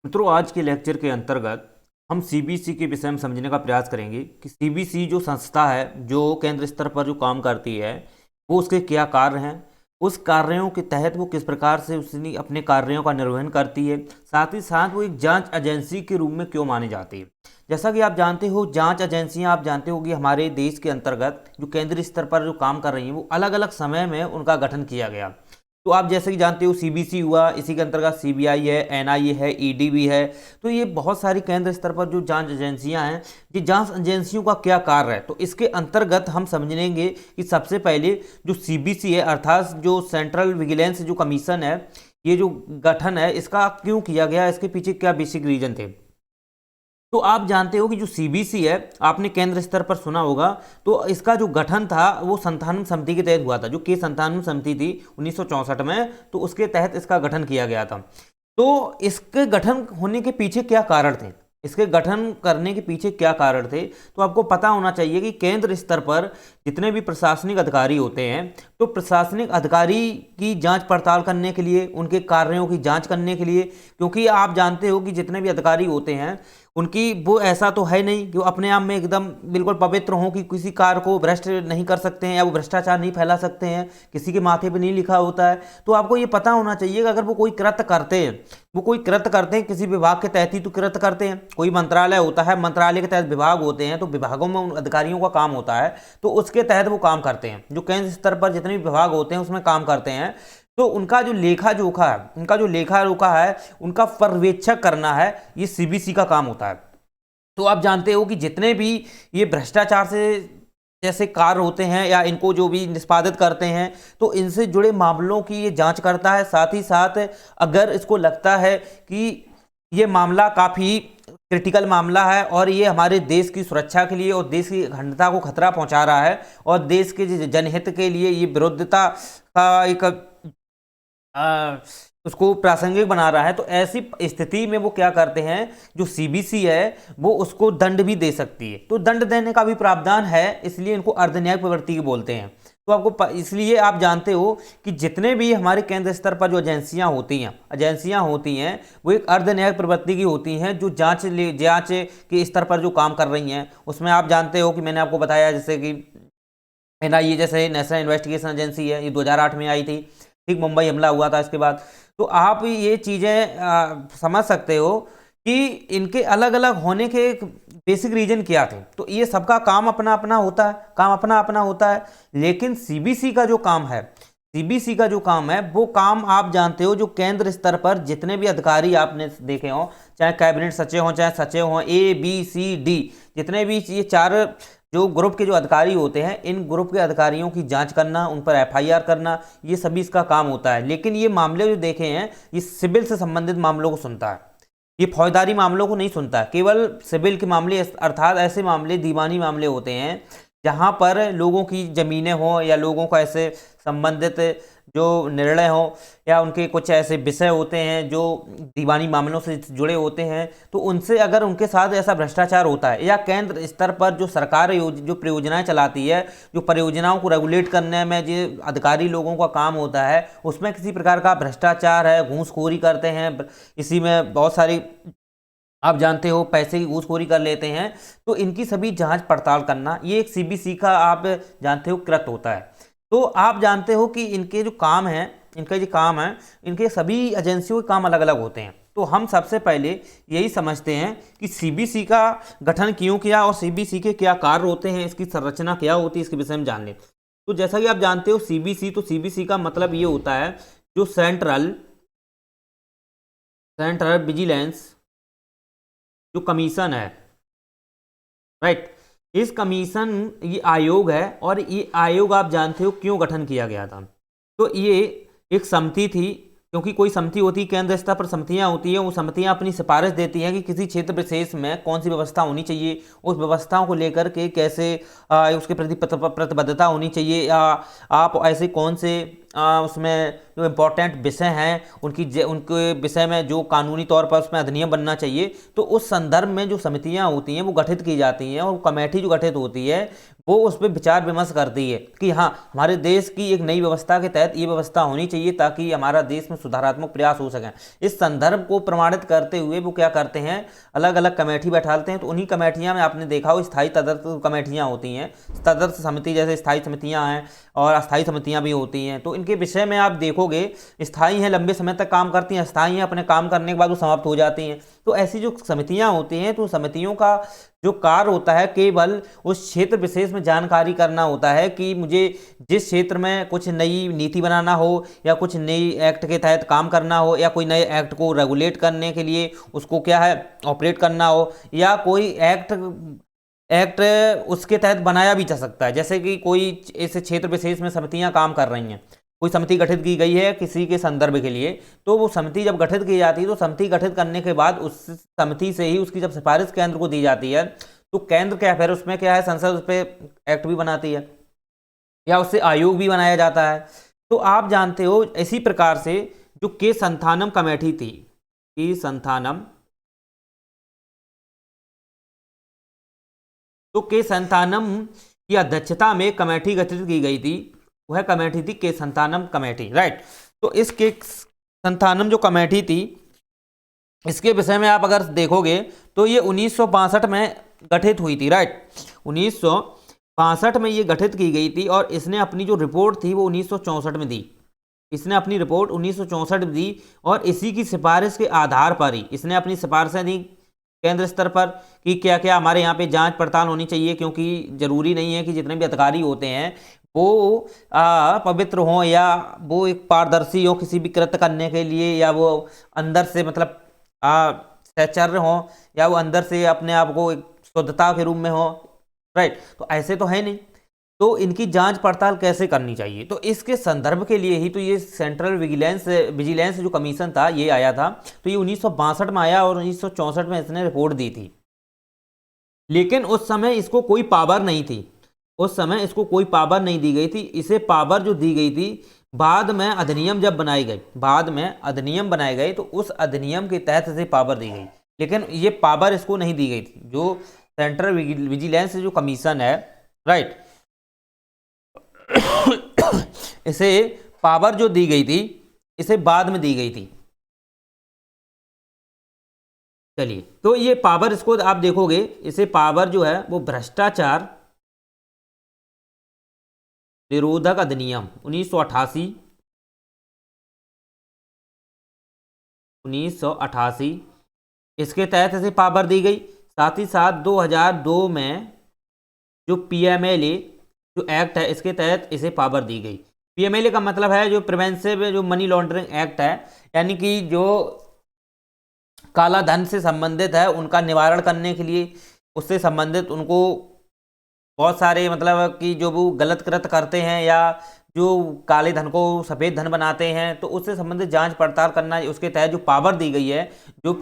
मित्रों, आज के लेक्चर के अंतर्गत हम सीबीसी के विषय में समझने का प्रयास करेंगे कि सीबीसी जो संस्था है, जो केंद्र स्तर पर जो काम करती है, वो उसके क्या कार्य हैं, उस कार्यों के तहत वो किस प्रकार से उसने अपने कार्यों का निर्वहन करती है, साथ ही साथ वो एक जांच एजेंसी के रूप में क्यों मानी जाती है। जैसा कि आप जानते हो, जांच एजेंसियां आप जानते हो कि हमारे देश के अंतर्गत जो केंद्रीय स्तर पर जो काम कर रही हैं, वो अलग अलग समय में उनका गठन किया गया। तो आप जैसे कि जानते हो, सीबीसी हुआ, इसी के अंतर्गत सीबीआई है, एनआईए है, ईडी भी है। तो ये बहुत सारी केंद्र स्तर पर जो जांच एजेंसियां हैं, ये जांच एजेंसियों का क्या कार्य है, तो इसके अंतर्गत हम समझेंगे कि सबसे पहले जो सीबीसी है, अर्थात जो सेंट्रल विजिलेंस जो कमीशन है, ये जो गठन है, इसका क्यों किया गया, इसके पीछे क्या बेसिक रीजन थे। तो आप जानते हो कि जो सीबीसी है, आपने केंद्र स्तर पर सुना होगा, तो इसका जो गठन था वो संतान समिति के तहत हुआ था, जो कि संतान समिति थी 1964 में, तो उसके तहत इसका गठन किया गया था। तो इसके गठन होने के पीछे क्या कारण थे, इसके गठन करने के पीछे क्या कारण थे, तो आपको पता होना चाहिए कि केंद्र स्तर पर जितने भी प्रशासनिक अधिकारी होते हैं, तो प्रशासनिक अधिकारी की जांच पड़ताल करने के लिए, उनके कार्यों की जांच करने के लिए, क्योंकि आप जानते हो कि जितने भी अधिकारी होते हैं, उनकी वो ऐसा तो है नहीं कि वो अपने आप में एकदम बिल्कुल पवित्र हों कि किसी कार्य को भ्रष्ट नहीं कर सकते हैं या वो भ्रष्टाचार नहीं फैला सकते हैं, किसी के माथे पे नहीं लिखा होता है। तो आपको ये पता होना चाहिए कि अगर वो कोई कृत्य करते हैं, वो कोई कृत्य करते हैं, किसी विभाग के तहत ही तो कृत्य करते हैं। कोई मंत्रालय होता है, मंत्रालय के तहत विभाग होते हैं, तो विभागों में उन अधिकारियों का काम होता है, तो उसके तहत वो काम करते हैं। जो केंद्र स्तर पर जितने भी विभाग होते हैं उसमें काम करते हैं, तो उनका जो लेखा जोखा है, उनका पर्यवेक्षक करना है, ये सीबीसी का काम होता है। तो आप जानते हो कि जितने भी ये भ्रष्टाचार से जैसे कार्य होते हैं या इनको जो भी निष्पादित करते हैं, तो इनसे जुड़े मामलों की ये जांच करता है। साथ ही साथ अगर इसको लगता है कि ये मामला काफ़ी क्रिटिकल मामला है और ये हमारे देश की सुरक्षा के लिए और देश की अखंडता को खतरा पहुंचा रहा है और देश के जनहित के लिए ये विरुद्धता का एक उसको प्रासंगिक बना रहा है, तो ऐसी स्थिति में वो क्या करते हैं, जो सीबीसी है वो उसको दंड भी दे सकती है। तो दंड देने का भी प्रावधान है, इसलिए इनको अर्धन्यायिक प्रवृत्ति बोलते हैं। तो आपको इसलिए आप जानते हो कि जितने भी हमारे केंद्र स्तर पर जो एजेंसियां होती हैं वो एक अर्धन्यायिक प्रवृत्ति की होती हैं, जो जांच के स्तर पर जो काम कर रही हैं। उसमें आप जानते हो कि मैंने आपको बताया, जैसे कि एनआईए जैसे नेशनल इन्वेस्टिगेशन एजेंसी है, ये 2008 में आई थी, ठीक, मुंबई हमला हुआ था इसके बाद। तो आप ये चीज़ें समझ सकते हो कि इनके अलग अलग होने के बेसिक रीजन क्या थे। तो ये सबका काम अपना अपना होता है, लेकिन सीबीसी का जो काम है, वो काम आप जानते हो, जो केंद्र स्तर पर जितने भी अधिकारी आपने देखे हों, चाहे कैबिनेट सचिव हों, चाहे सचिव हों, ABCD, जितने भी ये चार जो ग्रुप के जो अधिकारी होते हैं, इन ग्रुप के अधिकारियों की जांच करना, उन पर FIR करना, ये सभी इसका काम होता है। लेकिन ये मामले जो देखे हैं, ये सिविल से संबंधित मामलों को सुनता है, ये फौजदारी मामलों को नहीं सुनता है। केवल सिविल के मामले, अर्थात ऐसे मामले, दीवानी मामले होते हैं जहां पर लोगों की ज़मीनें हों या लोगों का ऐसे संबंधित जो निर्णय हो या उनके कुछ ऐसे विषय होते हैं जो दीवानी मामलों से जुड़े होते हैं, तो उनसे अगर उनके साथ ऐसा भ्रष्टाचार होता है, या केंद्र स्तर पर जो सरकार जो परियोजनाएं चलाती है, जो परियोजनाओं को रेगुलेट करने में जो अधिकारी लोगों का काम होता है, उसमें किसी प्रकार का भ्रष्टाचार है, घूसखोरी करते हैं, इसी में बहुत सारी आप जानते हो पैसे की घूसखोरी कर लेते हैं, तो इनकी सभी जांच पड़ताल करना, ये एक सीबीसी का आप जानते हो कृत्य होता है। तो आप जानते हो कि इनके जो काम है, इनके सभी एजेंसियों के काम अलग अलग होते हैं। तो हम सबसे पहले यही समझते हैं कि सीबीसी का गठन क्यों किया और सीबीसी के क्या कार्य होते हैं, इसकी संरचना क्या होती है, इसके विषय में जान लें। तो जैसा कि आप जानते हो सीबीसी, तो सीबीसी का मतलब ये होता है जो सेंट्रल विजिलेंस जो कमीशन है, राइट, इस कमीशन, ये आयोग है, और ये आयोग आप जानते हो क्यों गठन किया गया था। तो ये एक समिति थी, क्योंकि कोई समिति होती है, केंद्र स्तर पर समितियां होती हैं, वो समितियां अपनी सिफारिश देती हैं कि किसी क्षेत्र विशेष में कौन सी व्यवस्था होनी चाहिए, उस व्यवस्थाओं को लेकर के कैसे उसके प्रति प्रतिबद्धता होनी चाहिए, या आप ऐसे कौन से उसमें जो इम्पोर्टेंट विषय हैं उनके विषय में जो कानूनी तौर पर उसमें अधिनियम बनना चाहिए, तो उस संदर्भ में जो समितियां होती हैं वो गठित की जाती हैं, और कमेटी जो गठित होती है वो उस पर विचार विमर्श करती है कि हाँ, हमारे देश की एक नई व्यवस्था के तहत ये व्यवस्था होनी चाहिए ताकि हमारा देश में सुधारात्मक प्रयास हो सकें। इस संदर्भ को प्रमाणित करते हुए वो क्या करते हैं, अलग अलग कमेटी बैठाते हैं। तो उन्हीं कमेटियां में आपने देखा हो स्थायी तदर्थ कमेटियां होती हैं, तदर्थ समिति जैसे स्थायी समितियां हैं और अस्थायी समितियां भी होती हैं। तो इनके विषय में आप देखोगे, स्थायी हैं लंबे समय तक काम करती हैं, अस्थायी हैं अपने काम करने के बाद वो समाप्त हो जाती हैं। तो ऐसी जो समितियां होती हैं, तो समितियों का जो कार्य होता है केवल उस क्षेत्र विशेष में जानकारी करना होता है कि मुझे जिस क्षेत्र में कुछ नई नीति बनाना हो या कुछ नई एक्ट के तहत काम करना हो या कोई नए एक्ट को रेगुलेट करने के लिए उसको क्या है ऑपरेट करना हो, या कोई एक्ट उसके तहत बनाया भी जा सकता है। जैसे कि कोई ऐसे क्षेत्र विशेष में समितियां काम कर रही हैं, कोई समिति गठित की गई है किसी के संदर्भ के लिए, तो वो समिति जब गठित की जाती है तो समिति गठित करने के बाद उस समिति से ही उसकी जब सिफारिश केंद्र को दी जाती है, तो केंद्र क्या फिर उसमें क्या है, संसद उस पर एक्ट भी बनाती है या उससे आयोग भी बनाया जाता है। तो आप जानते हो इसी प्रकार से जो के संथानम कमेटी थी, के संथानम, तो के संथानम की अध्यक्षता में कमेटी गठित की गई थी, वह कमेटी थी के संथानम कमेटी, राइट। तो इस के संथानम जो कमेटी थी, इसके विषय में आप अगर देखोगे तो ये 1962 में गठित हुई थी, राइट। 1962 में ये गठित की गई थी और इसने अपनी जो रिपोर्ट थी वो 1964 में दी। इसने अपनी रिपोर्ट 1964 में दी और इसी की सिफारिश के आधार पर ही इसने अपनी सिफारिशें दी केंद्र स्तर पर कि क्या क्या हमारे यहाँ पे जांच पड़ताल होनी चाहिए, क्योंकि जरूरी नहीं है कि जितने भी अधिकारी होते हैं वो पवित्र हों या वो एक पारदर्शी हो किसी भी कृत्य करने के लिए, या वो अंदर से मतलब सच्चर हों, या वो अंदर से अपने आप को एक शुद्धता के रूप में हो, राइट। तो ऐसे तो है नहीं, तो इनकी जांच पड़ताल कैसे करनी चाहिए, तो इसके संदर्भ के लिए ही तो ये सेंट्रल विजिलेंस जो कमीशन था ये आया था। तो ये 1962 में आया और 1964 में इसने रिपोर्ट दी थी, लेकिन उस समय इसको कोई पावर नहीं थी, उस समय इसको कोई पावर नहीं दी गई थी। इसे पावर जो दी गई थी बाद में अधिनियम जब बनाई गई, बाद में अधिनियम बनाए गए तो उस अधिनियम के तहत इसे पावर दी गई, लेकिन ये पावर इसको नहीं दी गई थी। जो सेंट्रल विजिलेंस जो कमीशन है, राइट, इसे पावर जो दी गई थी इसे बाद में दी गई थी। चलिए, तो ये पावर इसको आप देखोगे, इसे पावर जो है वो भ्रष्टाचार निरोधक अधिनियम 1988 इसके तहत इसे पावर दी गई। साथ ही साथ 2002 में जो पीएमएलए जो एक्ट है इसके तहत इसे पावर दी गई। पीएमएलए का मतलब है जो प्रिवेंसिव जो मनी लॉन्ड्रिंग एक्ट है, यानी कि जो काला धन से संबंधित है उनका निवारण करने के लिए, उससे संबंधित उनको बहुत सारे मतलब कि जो वो गलत कृत्य करते हैं या जो काले धन को सफ़ेद धन बनाते हैं, तो उससे संबंधित जांच पड़ताल करना, उसके तहत जो पावर दी गई है जो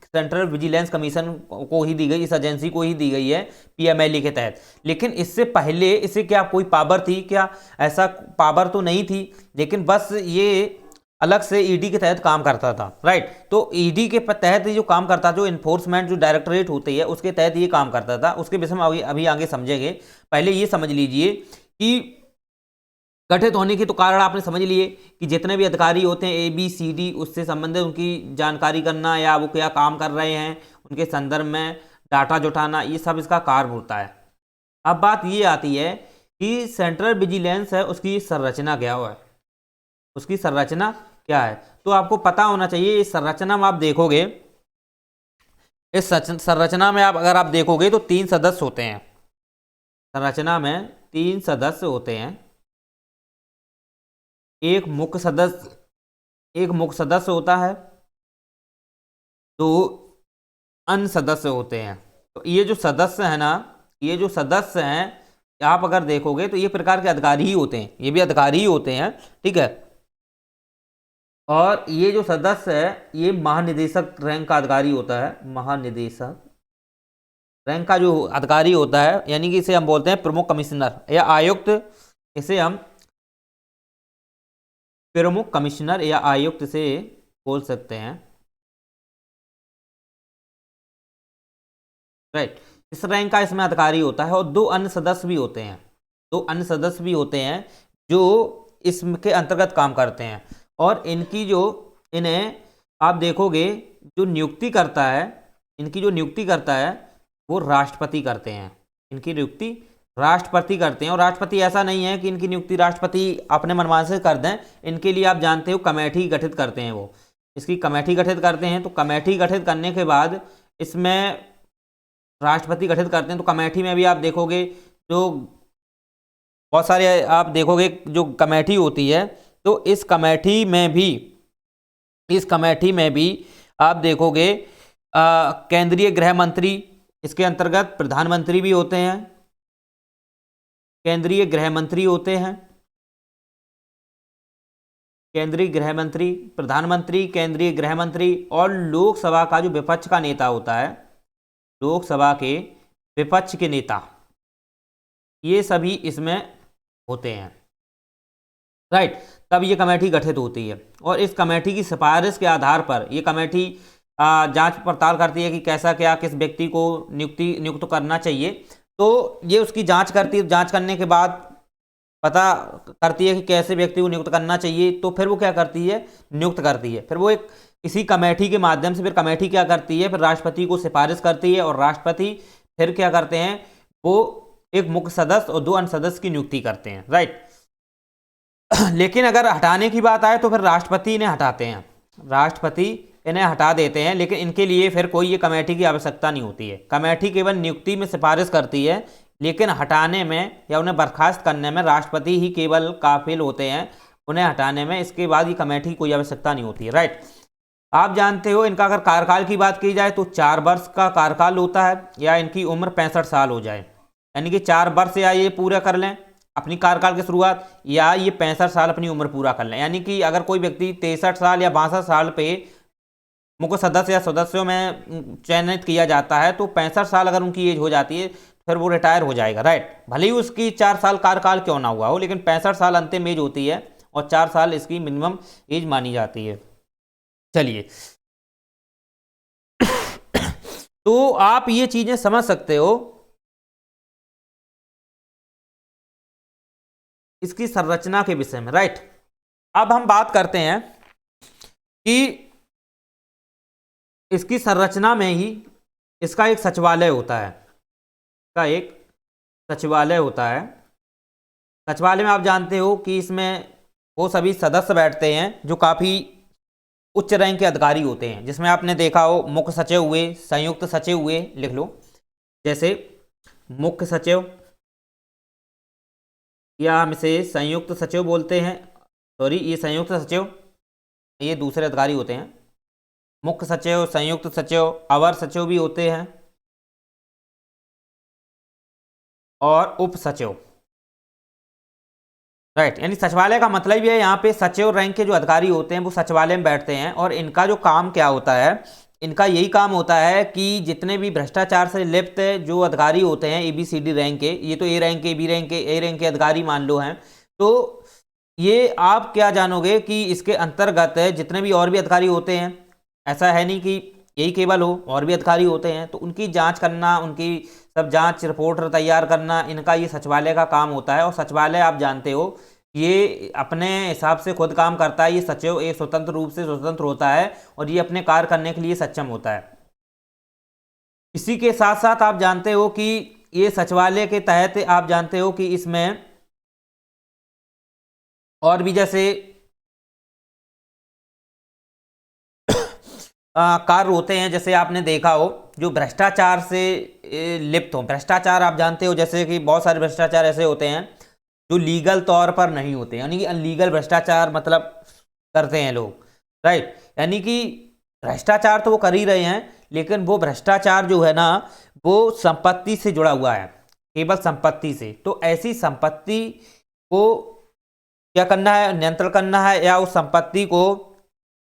सेंट्रल विजिलेंस कमीशन को ही दी गई, इस एजेंसी को ही दी गई है पीएमएलए के तहत। लेकिन इससे पहले इसे क्या कोई पावर थी क्या? ऐसा पावर तो नहीं थी, लेकिन बस ये अलग से ईडी के तहत काम करता था, राइट। तो ईडी के तहत जो काम करता, जो इन्फोर्समेंट जो डायरेक्टरेट होती है उसके तहत ये काम करता था। उसके विषय में अभी आगे समझेंगे। पहले ये समझ लीजिए कि गठित होने के तो कारण आपने समझ लिए कि जितने भी अधिकारी होते हैं ABCD उससे संबंधित उनकी जानकारी करना या वो क्या काम कर रहे हैं उनके संदर्भ में डाटा जुटाना, ये सब इसका कार्य होता है। अब बात ये आती है कि सेंट्रल विजिलेंस है उसकी संरचना क्या है, उसकी संरचना क्या है। तो आपको पता होना चाहिए, इस संरचना में आप देखोगे, इस संरचना में अगर आप देखोगे तो 3 सदस्य होते हैं। संरचना में 3 सदस्य होते हैं, एक मुख्य सदस्य होता है, 2 अन्य सदस्य होते हैं। तो ये जो सदस्य है ना, ये जो सदस्य हैं आप अगर देखोगे तो ये प्रकार के अधिकारी ही होते हैं, ये भी अधिकारी ही होते हैं, ठीक है। और ये जो सदस्य है ये महानिदेशक रैंक का अधिकारी होता है, महानिदेशक रैंक का जो अधिकारी होता है, यानी कि इसे हम बोलते हैं प्रमुख कमिश्नर या आयुक्त, इसे हम प्रमुख कमिश्नर या आयुक्त से बोल सकते हैं। राइट, इस रैंक का इसमें अधिकारी होता है और दो अन्य सदस्य भी होते हैं, दो अन्य सदस्य भी होते हैं जो इसके अंतर्गत काम करते हैं। और इनकी जो इन्हें आप देखोगे जो नियुक्ति करता है, इनकी जो नियुक्ति करता है वो राष्ट्रपति करते हैं। इनकी नियुक्ति राष्ट्रपति करते हैं। और राष्ट्रपति ऐसा नहीं है कि इनकी नियुक्ति राष्ट्रपति अपने मनमान से कर दें, इनके लिए आप जानते हो कमेटी गठित करते हैं, वो इसकी कमेटी गठित करते हैं। तो कमेटी गठित करने के बाद इसमें राष्ट्रपति गठित करते हैं। तो कमेटी में भी आप देखोगे जो बहुत सारे आप देखोगे जो कमेटी होती है, तो इस कमेटी में भी आप देखोगे केंद्रीय गृह मंत्री, इसके अंतर्गत प्रधानमंत्री भी होते हैं, केंद्रीय गृह मंत्री होते हैं, केंद्रीय गृह मंत्री, प्रधानमंत्री, केंद्रीय गृह मंत्री, और लोकसभा का जो विपक्ष का नेता होता है, लोकसभा के विपक्ष के नेता, ये सभी इसमें होते हैं। राइट, तब ये कमेटी गठित होती है और इस कमेटी की सिफारिश के आधार पर ये कमेटी जांच पड़ताल करती है कि कैसा क्या किस व्यक्ति को नियुक्त करना चाहिए। तो ये उसकी जांच करती है, जांच करने के बाद पता करती है कि कैसे व्यक्ति को नियुक्त करना चाहिए। तो फिर वो क्या करती है, नियुक्त करती है। फिर वो एक इसी कमेटी के माध्यम से फिर कमेटी क्या करती है, फिर राष्ट्रपति को सिफारिश करती है और राष्ट्रपति फिर क्या करते हैं, वो एक मुख्य सदस्य और दो अन्य सदस्य की नियुक्ति करते हैं। राइट, लेकिन अगर हटाने की बात आए तो फिर राष्ट्रपति इन्हें हटाते हैं, राष्ट्रपति इन्हें हटा देते हैं। लेकिन इनके लिए फिर कोई ये कमेटी की आवश्यकता नहीं होती है। कमेटी केवल नियुक्ति में सिफारिश करती है, लेकिन हटाने में या उन्हें बर्खास्त करने में राष्ट्रपति ही केवल काफिल होते हैं, उन्हें हटाने में इसके बाद ये कमेटी की कोई आवश्यकता नहीं होती है। राइट, आप जानते हो इनका अगर कार्यकाल की बात की जाए तो 4 वर्ष का कार्यकाल होता है, या इनकी उम्र 65 साल हो जाए, यानी कि 4 वर्ष या ये पूरा कर लें अपनी कार्यकाल की शुरुआत, या ये 65 साल अपनी उम्र पूरा कर लें। यानी कि अगर कोई व्यक्ति 63 साल या 62 साल पे मुख्य सदस्य या सदस्यों में चयनित किया जाता है, तो 65 साल अगर उनकी एज हो जाती है फिर वो रिटायर हो जाएगा। राइट, भले ही उसकी 4 साल कार्यकाल क्यों ना हुआ हो, लेकिन 65 साल अंतिम एज होती है और 4 साल इसकी मिनिमम एज मानी जाती है। चलिए, तो आप ये चीजें समझ सकते हो इसकी संरचना के विषय में। राइट, अब हम बात करते हैं कि इसकी संरचना में ही इसका एक सचिवालय होता है, इसका एक सचिवालय होता है। सचिवालय में आप जानते हो कि इसमें वो सभी सदस्य बैठते हैं जो काफ़ी उच्च रैंक के अधिकारी होते हैं, जिसमें आपने देखा हो मुख्य सचिव हुए, संयुक्त सचिव हुए, लिख लो, जैसे मुख्य सचिव या हम इसे संयुक्त सचिव बोलते हैं, सॉरी ये संयुक्त सचिव, ये दूसरे अधिकारी होते हैं। मुख्य सचिव, संयुक्त सचिव, अवर सचिव भी होते हैं और उप सचिव। राइट, यानी सचिवालय का मतलब ये है यहाँ पे सचिव रैंक के जो अधिकारी होते हैं वो सचिवालय में बैठते हैं और इनका जो काम क्या होता है, इनका यही काम होता है कि जितने भी भ्रष्टाचार से लिप्त जो अधिकारी होते हैं ABCD रैंक के, ये तो A रैंक के, B रैंक के, A रैंक के अधिकारी मान लो हैं, तो ये आप क्या जानोगे कि इसके अंतर्गत जितने भी और भी अधिकारी होते हैं, ऐसा है नहीं कि यही केवल हो, और भी अधिकारी होते हैं, तो उनकी जांच करना, उनकी सब जांच रिपोर्ट तैयार करना, इनका ये सचिवालय का काम होता है। और सचिवालय आप जानते हो ये अपने हिसाब से खुद काम करता है। ये सचिव एक स्वतंत्र रूप से स्वतंत्र होता है और ये अपने कार्य करने के लिए सक्षम होता है। इसी के साथ साथ आप जानते हो कि ये सचिवालय के तहत आप जानते हो कि इसमें और भी जैसे कार्य होते हैं, जैसे आपने देखा हो जो भ्रष्टाचार से लिप्त हो। भ्रष्टाचार आप जानते हो जैसे कि बहुत सारे भ्रष्टाचार ऐसे होते हैं जो लीगल तौर पर नहीं होते, यानी कि अनलीगल भ्रष्टाचार मतलब करते हैं लोग। राइट, यानी कि भ्रष्टाचार तो वो कर ही रहे हैं, लेकिन वो भ्रष्टाचार जो है ना वो संपत्ति से जुड़ा हुआ है, केवल संपत्ति से। तो ऐसी संपत्ति को क्या करना है, नियंत्रण करना है, या उस संपत्ति को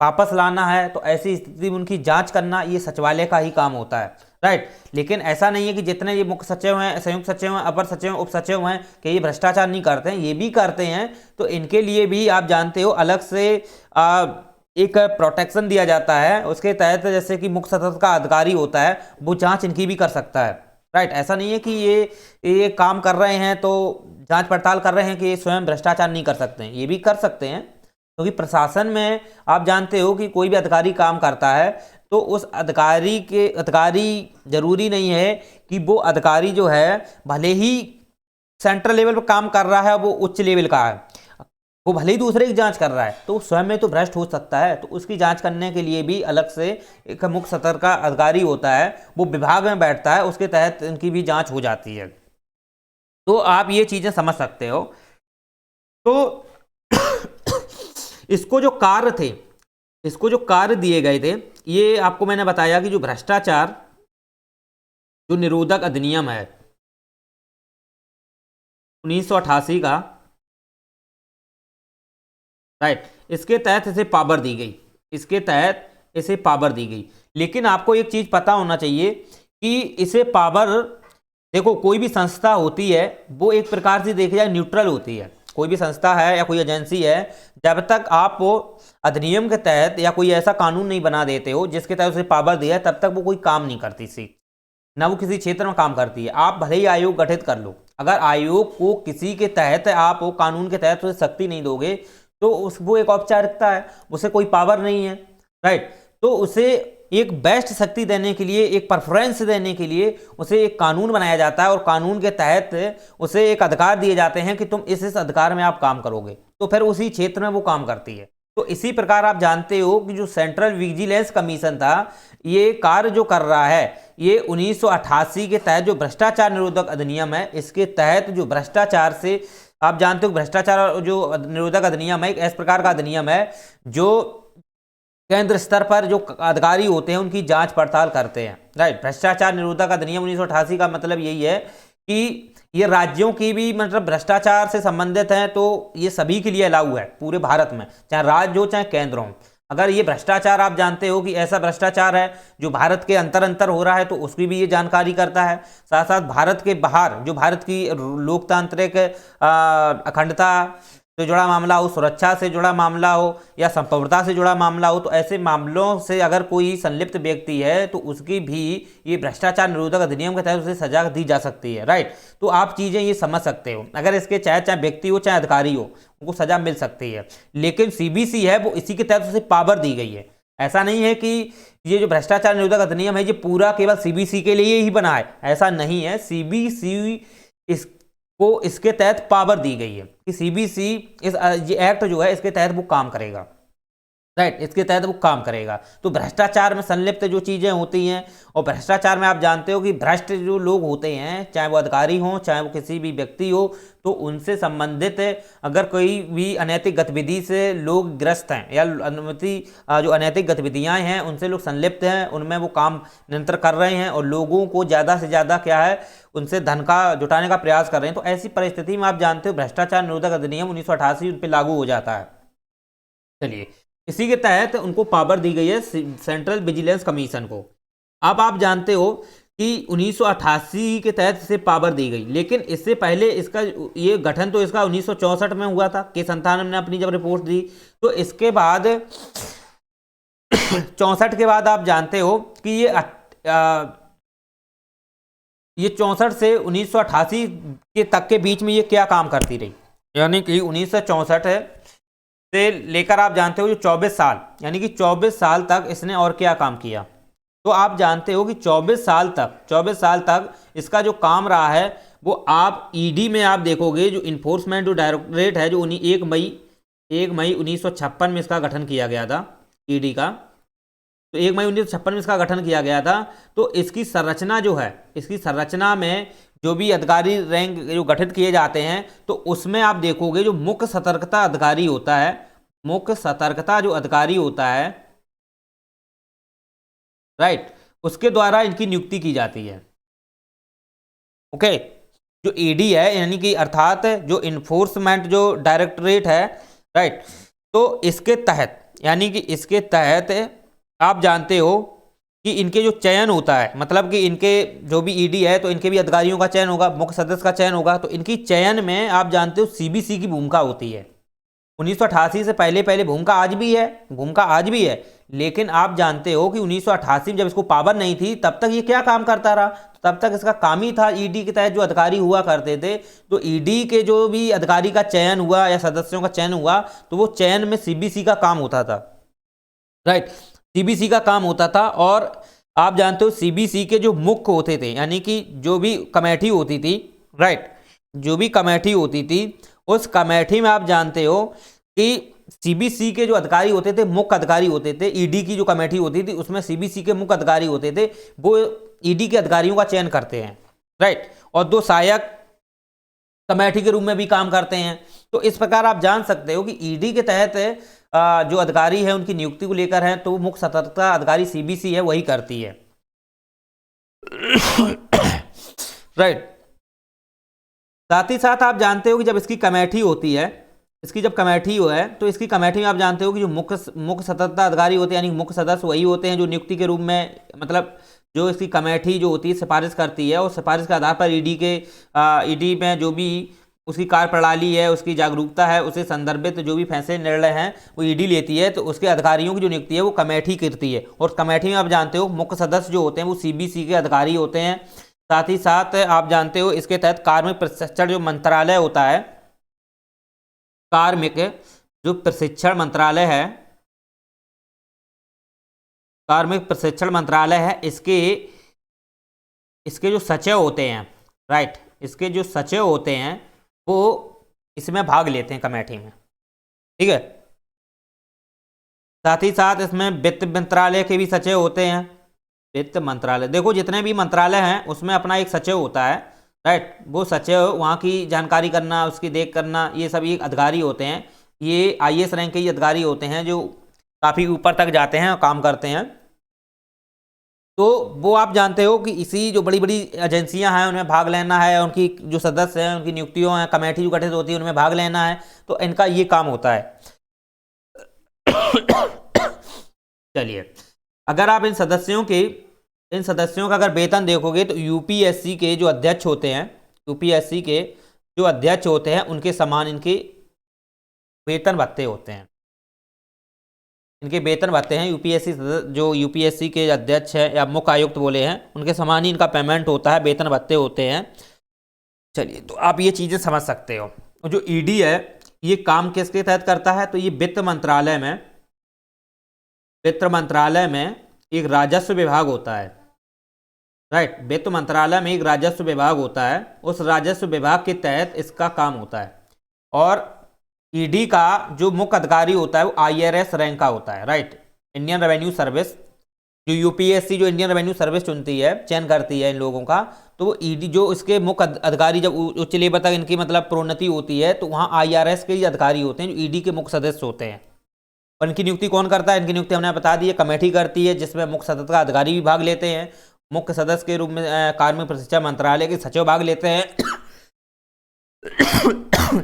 वापस लाना है, तो ऐसी स्थिति में उनकी जांच करना ये सचिवालय का ही काम होता है, राइट। लेकिन ऐसा नहीं है कि जितने ये मुख्य सचिव हैं, संयुक्त सचिव हैं, अपर सचिव हैं, उप सचिव हैं, कि ये भ्रष्टाचार नहीं करते हैं, ये भी करते हैं। तो इनके लिए भी आप जानते हो अलग से एक प्रोटेक्शन दिया जाता है, उसके तहत जैसे कि मुख्य सतर्क का अधिकारी होता है, वो जांच इनकी भी कर सकता है, राइट। ऐसा नहीं है कि ये काम कर रहे हैं तो जांच पड़ताल कर रहे हैं कि ये स्वयं भ्रष्टाचार नहीं कर सकते हैं, ये भी कर सकते हैं। क्योंकि प्रशासन में आप जानते हो कि कोई भी अधिकारी काम करता है तो उस अधिकारी जरूरी नहीं है कि वो अधिकारी जो है भले ही सेंट्रल लेवल पर काम कर रहा है, वो उच्च लेवल का है, वो भले ही दूसरे की जांच कर रहा है तो स्वयं में तो भ्रष्ट हो सकता है। तो उसकी जांच करने के लिए भी अलग से एक मुख्य सतर्क का अधिकारी होता है, वो विभाग में बैठता है, उसके तहत इनकी भी जांच हो जाती है। तो आप ये चीजें समझ सकते हो। तो इसको जो कार्य दिए गए थे, ये आपको मैंने बताया कि जो भ्रष्टाचार जो निरोधक अधिनियम है 1988 का, राइट, इसके तहत इसे पावर दी गई। लेकिन आपको एक चीज पता होना चाहिए कि इसे पावर, देखो कोई भी संस्था होती है वो एक प्रकार से देखी जाए न्यूट्रल होती है। कोई भी संस्था है या कोई एजेंसी है, जब तक आप वो अधिनियम के तहत या कोई ऐसा कानून नहीं बना देते हो जिसके तहत उसे पावर दिया है, तब तक वो कोई काम नहीं करती सी, ना वो किसी क्षेत्र में काम करती है। आप भले ही आयोग गठित कर लो, अगर आयोग को किसी के तहत आप वो कानून के तहत उसे शक्ति नहीं दोगे तो वो एक औपचारिकता है, उसे कोई पावर नहीं है, राइट। तो उसे एक बेस्ट शक्ति देने के लिए, एक परफरेंस देने के लिए उसे एक कानून बनाया जाता है और कानून के तहत उसे एक अधिकार दिए जाते हैं कि तुम इस अधिकार में आप काम करोगे, तो फिर उसी क्षेत्र में वो काम करती है। तो इसी प्रकार आप जानते हो कि जो सेंट्रल विजिलेंस कमीशन था, ये कार्य जो कर रहा है, ये 1988 के तहत जो भ्रष्टाचार निरोधक अधिनियम है, इसके तहत जो भ्रष्टाचार से, आप जानते हो भ्रष्टाचार जो निरोधक अधिनियम है एक इस प्रकार का अधिनियम है जो केंद्र स्तर पर जो अधिकारी होते हैं उनकी जांच पड़ताल करते हैं, राइट। भ्रष्टाचार निरोधक अधिनियम 1988 का मतलब यही है कि ये राज्यों की भी मतलब भ्रष्टाचार से संबंधित है, तो ये सभी के लिए अलाउ है पूरे भारत में, चाहे राज्य हो चाहे केंद्र हो। अगर ये भ्रष्टाचार आप जानते हो कि ऐसा भ्रष्टाचार है जो भारत के अंतर हो रहा है, तो उसकी भी ये जानकारी करता है। साथ साथ भारत के बाहर जो भारत की लोकतांत्रिक अखंडता से जुड़ा मामला हो, सुरक्षा से जुड़ा मामला हो या संप्रभुता से जुड़ा मामला हो, तो ऐसे मामलों से अगर कोई संलिप्त व्यक्ति है तो उसकी भी ये भ्रष्टाचार निरोधक अधिनियम के तहत उसे सजा दी जा सकती है, राइट। तो आप चीज़ें ये समझ सकते हो, अगर इसके चाहे व्यक्ति हो चाहे अधिकारी हो, उनको सजा मिल सकती है। लेकिन सीबीसी है वो इसी के तहत उसे पावर दी गई है। ऐसा नहीं है कि ये जो भ्रष्टाचार निरोधक अधिनियम है ये पूरा केवल सीबीसी के लिए ही बना है, ऐसा नहीं है। सीबीसी को इसके तहत पावर दी गई है कि सीबीसी ये एक्ट जो है इसके तहत वो काम करेगा, राइट, इसके तहत वो काम करेगा। तो भ्रष्टाचार में संलिप्त जो चीज़ें होती हैं, और भ्रष्टाचार में आप जानते हो कि भ्रष्ट जो लोग होते हैं, चाहे वो अधिकारी हो चाहे वो किसी भी व्यक्ति हो, तो उनसे संबंधित अगर कोई भी अनैतिक गतिविधि से लोग ग्रस्त हैं या जो अनैतिक गतिविधियां हैं उनसे लोग संलिप्त हैं, उनमें वो काम निरंतर कर रहे हैं और लोगों को ज़्यादा से ज़्यादा क्या है उनसे धन का जुटाने का प्रयास कर रहे हैं, तो ऐसी परिस्थिति में आप जानते हो भ्रष्टाचार निरोधक अधिनियम 1988 उन पर लागू हो जाता है। चलिए, इसी के तहत उनको पावर दी गई है सेंट्रल विजिलेंस कमीशन को। अब आप जानते हो कि 1988 के तहत इसे पावर दी गई, लेकिन इससे पहले इसका ये गठन तो इसका 1964 में हुआ था। के संथानम ने अपनी जब रिपोर्ट दी, तो इसके बाद 64 के बाद आप जानते हो कि ये 64 से 1988 के तक के बीच में ये क्या काम करती रही, यानी कि 1964 से लेकर आप जानते हो जो 24 साल, यानी कि 24 साल तक इसने और क्या काम किया। तो आप जानते हो कि 24 साल तक इसका जो काम रहा है वो आप ईडी में आप देखोगे, जो इन्फोर्समेंट जो डायरेक्टरेट है, जो 1 मई 1956 में इसका गठन किया गया था ईडी का। तो 1 मई 1956 में इसका गठन किया गया था। तो इसकी संरचना जो है, इसकी संरचना में जो भी अधिकारी रैंक जो गठित किए जाते हैं, तो उसमें आप देखोगे जो मुख्य सतर्कता अधिकारी होता है, मुख्य सतर्कता जो अधिकारी होता है, राइट, उसके द्वारा इनकी नियुक्ति की जाती है। ओके, जो ईडी है यानी कि अर्थात जो इन्फोर्समेंट जो डायरेक्टरेट है, राइट, तो इसके तहत यानी कि इसके तहत आप जानते हो कि इनके जो चयन होता है, मतलब कि इनके जो भी ईडी है तो इनके भी अधिकारियों का चयन होगा, मुख्य सदस्य का चयन होगा, तो इनकी चयन में आप जानते हो सीबीसी की भूमिका होती है। 1988 से पहले पहले भूमिका आज भी है, लेकिन आप जानते हो कि 1988 में जब इसको पावर नहीं थी तब तक ये क्या काम करता रहा, तो तब तक इसका काम ही था ईडी के तहत जो अधिकारी हुआ करते थे, तो ईडी के जो भी अधिकारी का चयन हुआ या सदस्यों का चयन हुआ तो वो चयन में सीबीसी का काम होता था, राइट, सीबीसी का काम होता था। और आप जानते हो सीबीसी के जो मुख्य होते थे, यानी कि जो भी कमेटी होती थी, राइट, जो भी कमेटी होती थी उस कमेटी में आप जानते हो कि सीबीसी के जो अधिकारी होते थे, मुख्य अधिकारी होते थे, ईडी की जो कमेटी होती थी उसमें सीबीसी के मुख्य अधिकारी होते थे, वो ईडी के अधिकारियों का चयन करते हैं, राइट, और 2 सहायक कमेटी के रूप में भी काम करते हैं। तो इस प्रकार आप जान सकते हो कि ईडी के तहत जो अधिकारी है उनकी नियुक्ति को लेकर है तो मुख्य सतर्कता अधिकारी सीबीसी है वही करती है, राइट। साथ ही साथ आप जानते हो कि जब इसकी कमेटी होती है, इसकी जब कमेटी हो है तो इसकी कमेटी में आप जानते हो कि जो मुख्य सतर्कता अधिकारी होते हैं, यानी मुख्य सदस्य वही होते हैं जो नियुक्ति के रूप में, मतलब जो इसकी कमेटी जो होती है सिफारिश करती है और सिफारिश के आधार पर ईडी में जो भी उसकी कार्यप्रणाली है, उसकी जागरूकता है, उसे संदर्भित जो भी फैसले निर्णय हैं वो ईडी लेती है, तो उसके अधिकारियों की जो नियुक्ति है वो कमेटी करती है। और कमेटी में आप जानते हो मुख्य सदस्य जो होते हैं वो सीबीसी के अधिकारी होते हैं। साथ ही साथ आप जानते हो इसके तहत कार्मिक प्रशिक्षण जो मंत्रालय होता है, कार्मिक जो प्रशिक्षण मंत्रालय है, कार्मिक प्रशिक्षण मंत्रालय है, इसके जो सचिव होते हैं, राइट, इसके जो सचिव होते हैं वो इसमें भाग लेते हैं कमेटी में, ठीक है। साथ ही साथ इसमें वित्त मंत्रालय के भी सचिव होते हैं। वित्त मंत्रालय, देखो जितने भी मंत्रालय हैं उसमें अपना एक सचिव होता है, राइट, वो सचिव वहाँ की जानकारी करना, उसकी देख करना, ये सभी अधिकारी होते हैं। ये आईएएस रैंक के ही अधिकारी होते हैं जो काफ़ी ऊपर तक जाते हैं और काम करते हैं। तो वो आप जानते हो कि इसी जो बड़ी बड़ी एजेंसियां हैं उनमें भाग लेना है, उनकी जो सदस्य हैं उनकी नियुक्तियों हैं, कमेटी जो गठित होती है उनमें भाग लेना है, तो इनका ये काम होता है। चलिए, अगर आप इन सदस्यों का अगर वेतन देखोगे तो यूपीएससी के जो अध्यक्ष होते हैं, यूपीएससी के जो अध्यक्ष होते हैं उनके समान इनके वेतन भत्ते होते हैं, इनके वेतन भत्ते हैं। जो यूपीएससी के अध्यक्ष हैं या मुख्य आयुक्त बोले हैं उनके समान ही इनका पेमेंट होता है, वेतन भत्ते होते हैं। चलिए, तो आप ये चीज़ें समझ सकते हो। जो ईडी है ये काम किसके तहत करता है, तो ये वित्त मंत्रालय में एक राजस्व विभाग होता है, राइट, वित्त मंत्रालय में एक राजस्व विभाग होता है, उस राजस्व विभाग के तहत इसका काम होता है। और ईडी का जो मुख्य अधिकारी होता है वो आईआरएस रैंक का होता है, राइट, इंडियन रेवेन्यू सर्विस। जो यूपीएससी जो इंडियन रेवेन्यू सर्विस चुनती है, चयन करती है इन लोगों का, तो वो ईडी जो इसके मुख्य अधिकारी जब उच्च लेवल तक इनकी मतलब प्रोन्नति होती है तो वहाँ आईआरएस के ही अधिकारी होते हैं जो ईडी के मुख्य सदस्य होते हैं। और इनकी नियुक्ति कौन करता है, इनकी नियुक्ति हमने बता दी है, कमेटी करती है जिसमें मुख्य सतर्कता अधिकारी भी भाग लेते हैं। मुख्य सदस्य के रूप में कार्मिक प्रशिक्षण मंत्रालय के सचिव भाग लेते हैं।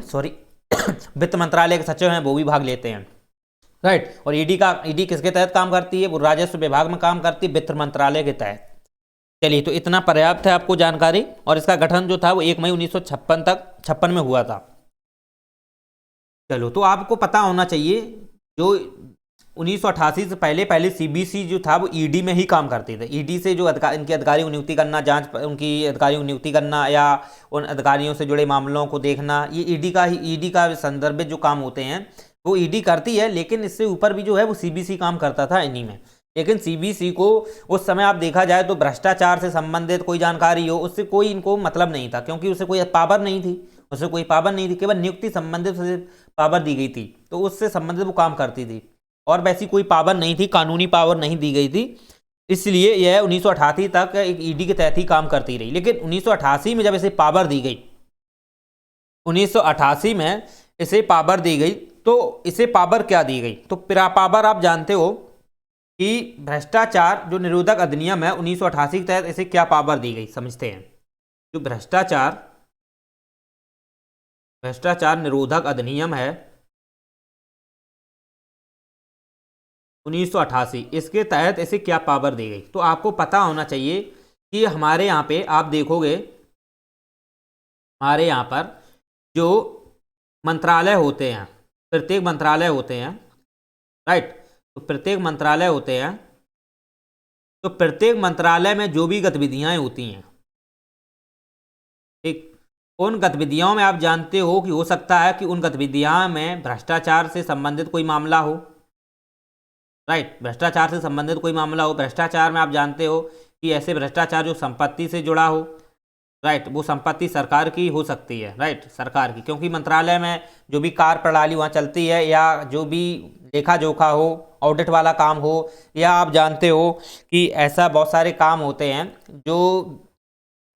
सॉरी, वित्त मंत्रालय के सचिव हैं वो भी भाग लेते हैं, राइट। और ईडी किसके तहत काम करती है, वो राजस्व विभाग में काम करती है, वित्त मंत्रालय के तहत। चलिए, तो इतना पर्याप्त है आपको जानकारी। और इसका गठन जो था वो 1 मई 1956 में हुआ था। चलो, तो आपको पता होना चाहिए जो 1988 से पहले सीबीसी जो था वो ईडी में ही काम करते थे। ईडी से जो इनके अधिकारियों की नियुक्ति करना, उनकी अधिकारियों की नियुक्ति करना या उन अधिकारियों से जुड़े मामलों को देखना, ये ईडी का संदर्भित जो काम होते हैं वो ईडी करती है। लेकिन इससे ऊपर भी जो है वो सीबीसी काम करता था इन्हीं में। लेकिन सीबीसी को उस समय आप देखा जाए तो भ्रष्टाचार से संबंधित कोई जानकारी हो उससे कोई इनको मतलब नहीं था, क्योंकि उसे कोई पावर नहीं थी, केवल नियुक्ति संबंधित पावर दी गई थी, तो उससे संबंधित वो काम करती थी और वैसी कोई पावर नहीं थी, कानूनी पावर नहीं दी गई थी। इसलिए यह 1988 तक एक ईडी के तहत ही काम करती रही। लेकिन 1988 में जब इसे पावर दी गई, 1988 में इसे पावर दी गई, तो इसे पावर क्या दी गई, तो पावर आप जानते हो कि भ्रष्टाचार जो निरोधक अधिनियम है 1988 के तहत इसे क्या पावर दी गई, समझते हैं। जो भ्रष्टाचार निरोधक अधिनियम है 1988, इसके तहत इसे क्या पावर दी गई? तो आपको पता होना चाहिए कि हमारे यहाँ पे आप देखोगे, हमारे यहाँ पर जो मंत्रालय होते हैं, प्रत्येक मंत्रालय होते हैं, राइट, तो प्रत्येक मंत्रालय होते हैं, तो प्रत्येक मंत्रालय में जो भी गतिविधियां होती हैं, ठीक, उन गतिविधियों में आप जानते हो कि हो सकता है कि उन गतिविधियां में भ्रष्टाचार से संबंधित कोई मामला हो, राइट, भ्रष्टाचार से संबंधित कोई मामला हो। भ्रष्टाचार में आप जानते हो कि ऐसे भ्रष्टाचार जो संपत्ति से जुड़ा हो, राइट, वो संपत्ति सरकार की हो सकती है, राइट, सरकार की, क्योंकि मंत्रालय में जो भी कार्य प्रणाली वहाँ चलती है, या जो भी लेखा जोखा हो, ऑडिट वाला काम हो, या आप जानते हो कि ऐसा बहुत सारे काम होते हैं जो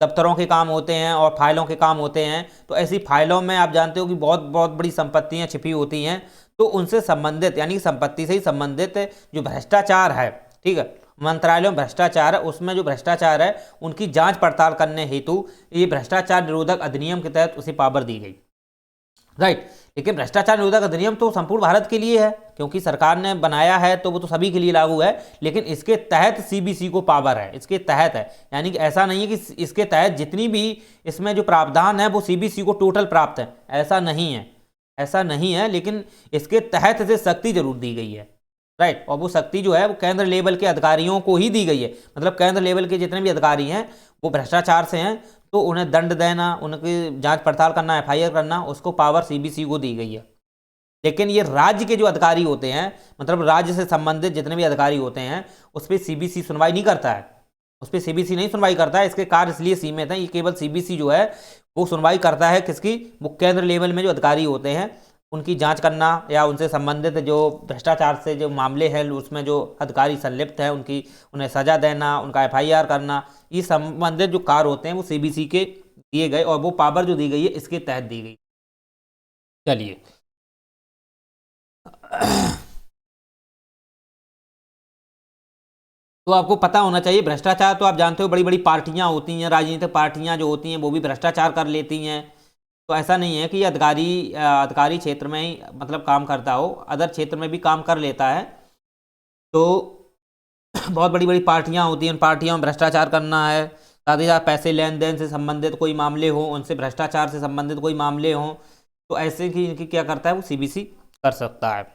दफ्तरों के काम होते हैं और फाइलों के काम होते हैं। तो ऐसी फाइलों में आप जानते हो कि बहुत बहुत बड़ी संपत्तियां छिपी होती हैं, तो उनसे संबंधित, यानी संपत्ति से ही संबंधित जो भ्रष्टाचार है, ठीक है, मंत्रालयों में भ्रष्टाचार है, उसमें जो भ्रष्टाचार है उनकी जांच पड़ताल करने हेतु ये भ्रष्टाचार निरोधक अधिनियम के तहत उसे पावर दी गई, राइट। लेकिन भ्रष्टाचार निरोधक अधिनियम तो संपूर्ण भारत के लिए है, क्योंकि सरकार ने बनाया है तो वो तो सभी के लिए लागू है, लेकिन इसके तहत सीबीसी को पावर है, इसके तहत है, यानी कि ऐसा नहीं है कि इसके तहत जितनी भी इसमें जो प्रावधान है वो सीबीसी को टोटल प्राप्त है, ऐसा नहीं है, ऐसा नहीं है, लेकिन इसके तहत इसे शक्ति जरूर दी गई है, राइट। और वो शक्ति जो है वो केंद्र लेवल के अधिकारियों को ही दी गई है, मतलब केंद्र लेवल के जितने भी अधिकारी हैं वो भ्रष्टाचार से हैं तो उन्हें दंड देना, उनकी जांच पड़ताल करना, एफआईआर करना, उसको पावर सीबीसी को दी गई है। लेकिन ये राज्य के जो अधिकारी होते हैं, मतलब राज्य से संबंधित जितने भी अधिकारी होते हैं, उस पर सीबीसी सुनवाई नहीं करता है, उस पर सीबीसी नहीं सुनवाई करता है। इसके कार्य इसलिए सीमित हैं, ये केवल सीबीसी जो है वो सुनवाई करता है किसकी, वो केंद्र लेवल में जो अधिकारी होते हैं उनकी जांच करना, या उनसे संबंधित जो भ्रष्टाचार से जो मामले हैं उसमें जो अधिकारी संलिप्त हैं उन्हें सजा देना, उनका एफआईआर करना, ये संबंधित जो कार्य होते हैं वो सीबीसी के दिए गए, और वो पावर जो दी गई है इसके तहत दी गई। चलिए तो आपको पता होना चाहिए भ्रष्टाचार, तो आप जानते हो बड़ी बड़ी पार्टियां होती हैं, राजनीतिक पार्टियां जो होती हैं वो भी भ्रष्टाचार कर लेती हैं। तो ऐसा नहीं है कि अधिकारी क्षेत्र में ही मतलब काम करता हो, अदर क्षेत्र में भी काम कर लेता है। तो बहुत बड़ी बड़ी पार्टियां होती हैं, उन पार्टियों में भ्रष्टाचार करना है, साथ ही साथ पैसे लेन देन से संबंधित कोई मामले हो, उनसे भ्रष्टाचार से संबंधित कोई मामले हों, तो ऐसे की इनकी क्या करता है वो सीबीसी कर सकता है।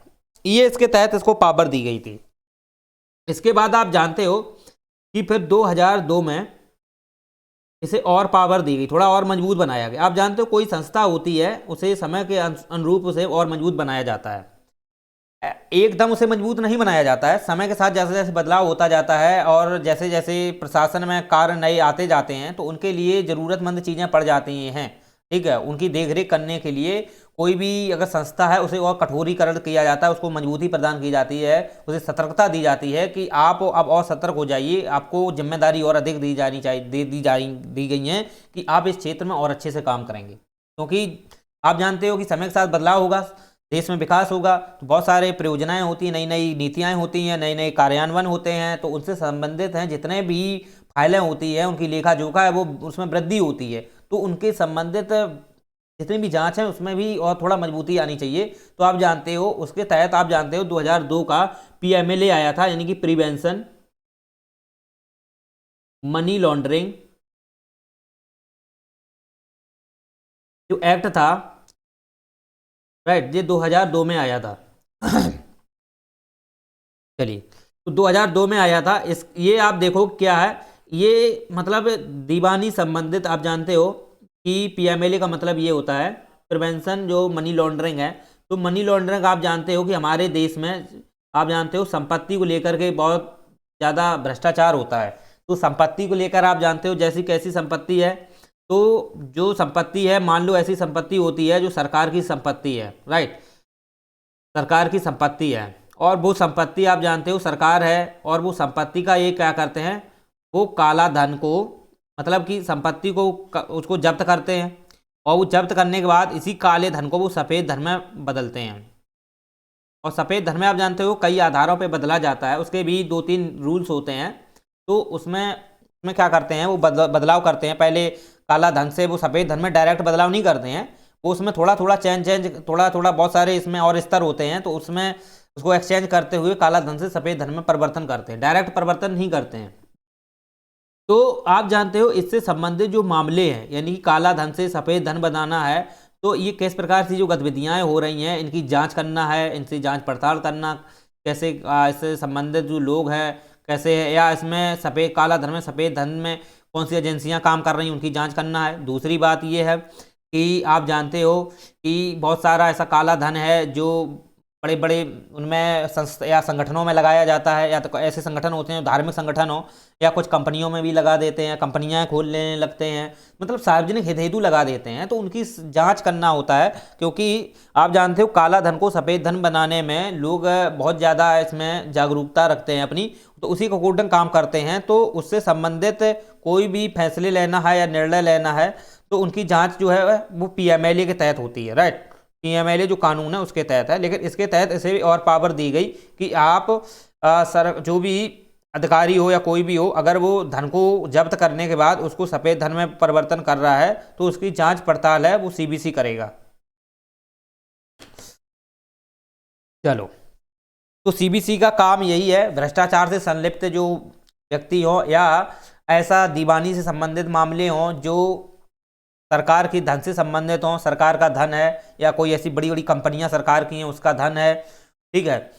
ये इसके तहत इसको पावर दी गई थी। इसके बाद आप जानते हो कि फिर 2002 में इसे और पावर दी गई, थोड़ा और मजबूत बनाया गया। आप जानते हो कोई संस्था होती है उसे समय के अनुरूप उसे और मजबूत बनाया जाता है, एकदम उसे मजबूत नहीं बनाया जाता है। समय के साथ जैसे जैसे बदलाव होता जाता है और जैसे जैसे प्रशासन में कार्य नए आते जाते हैं तो उनके लिए ज़रूरतमंद चीज़ें पड़ जाती हैं, ठीक है। उनकी देखरेख करने के लिए कोई भी अगर संस्था है उसे और कठोरीकरण किया जाता है, उसको मजबूती प्रदान की जाती है, उसे सतर्कता दी जाती है कि आप अब और सतर्क हो जाइए, आपको जिम्मेदारी और अधिक दी जानी चाहिए, दी गई हैं कि आप इस क्षेत्र में और अच्छे से काम करेंगे। क्योंकि आप जानते हो कि समय के साथ बदलाव होगा, देश में विकास होगा, तो बहुत सारे परियोजनाएं होती हैं, नई नई नीतियाँ होती हैं, नए नए कार्यान्वयन होते हैं, तो उनसे संबंधित हैं जितने भी फाइलें होती हैं उनकी लेखा जोखा है वो उसमें वृद्धि होती है, तो उनके संबंधित जितनी भी जांच है उसमें भी और थोड़ा मजबूती आनी चाहिए। तो आप जानते हो उसके तहत आप जानते हो 2002 का पीएमएलए आया था, यानी कि प्रिवेंशन मनी लॉन्ड्रिंग जो एक्ट था, राइट, ये 2002 में आया था। चलिए, तो 2002 में आया था। ये आप देखो क्या है, ये मतलब दीवानी संबंधित, आप जानते हो कि पीएमएलए का मतलब ये होता है प्रिवेंशन जो मनी लॉन्ड्रिंग है। तो मनी लॉन्ड्रिंग आप जानते हो कि हमारे देश में आप जानते हो संपत्ति को लेकर के बहुत ज़्यादा भ्रष्टाचार होता है। तो संपत्ति को लेकर आप जानते हो जैसी कैसी संपत्ति है, तो जो संपत्ति है, मान लो ऐसी संपत्ति होती है जो सरकार की संपत्ति है, राइट, सरकार की संपत्ति है, और वो संपत्ति आप जानते हो सरकार है, और वो संपत्ति का ये क्या करते हैं, वो काला धन को, मतलब कि संपत्ति को उसको जब्त करते हैं, और वो जब्त करने के बाद इसी काले धन को वो सफ़ेद धन में बदलते हैं। और सफ़ेद धन में आप जानते हो कई आधारों पे बदला जाता है, उसके भी 2-3 रूल्स होते हैं। तो उसमें क्या करते हैं, वो बदलाव करते हैं। पहले काला धन से वो सफ़ेद धन में डायरेक्ट बदलाव नहीं करते हैं, वो उसमें थोड़ा थोड़ा चेंज थोड़ा थोड़ा बहुत सारे इसमें और स्तर होते हैं, तो उसमें उसको एक्सचेंज करते हुए काला धन से सफेद धन में परिवर्तन करते हैं, डायरेक्ट परिवर्तन नहीं करते हैं। तो आप जानते हो इससे संबंधित जो मामले हैं, यानी कि काला धन से सफेद धन बनाना है, तो ये किस प्रकार से जो गतिविधियां हो रही हैं इनकी जांच करना है, इनसे जांच पड़ताल करना, कैसे इससे संबंधित जो लोग हैं कैसे है, या इसमें सफेद काला धन में सफेद धन में कौन सी एजेंसियां काम कर रही हैं उनकी जांच करना है। दूसरी बात ये है कि आप जानते हो कि बहुत सारा ऐसा काला धन है जो बड़े बड़े उनमें संस्था या संगठनों में लगाया जाता है, या तो ऐसे संगठन होते हैं धार्मिक संगठन हो, या कुछ कंपनियों में भी लगा देते हैं, कंपनियां खोलने लगते हैं, मतलब सार्वजनिक हित हेतु लगा देते हैं, तो उनकी जांच करना होता है। क्योंकि आप जानते हो काला धन को सफ़ेद धन बनाने में लोग बहुत ज़्यादा इसमें जागरूकता रखते हैं अपनी, तो उसी के अकॉर्डिंग काम करते हैं। तो उससे संबंधित कोई भी फैसले लेना है या निर्णय लेना है तो उनकी जाँच जो है वो PMLA के तहत होती है, राइट। PMLA जो कानून है उसके तहत है, लेकिन इसके तहत इसे और पावर दी गई कि आप जो भी अधिकारी हो या कोई भी हो, अगर वो धन को जब्त करने के बाद उसको सफ़ेद धन में परिवर्तन कर रहा है तो उसकी जांच पड़ताल है वो CBC करेगा। चलो, तो CBC का काम यही है, भ्रष्टाचार से संलिप्त जो व्यक्ति हो या ऐसा दीवानी से संबंधित मामले हों जो सरकार की धन से संबंधित हों, सरकार का धन है या कोई ऐसी बड़ी बड़ी कंपनियां सरकार की हैं उसका धन है, ठीक है,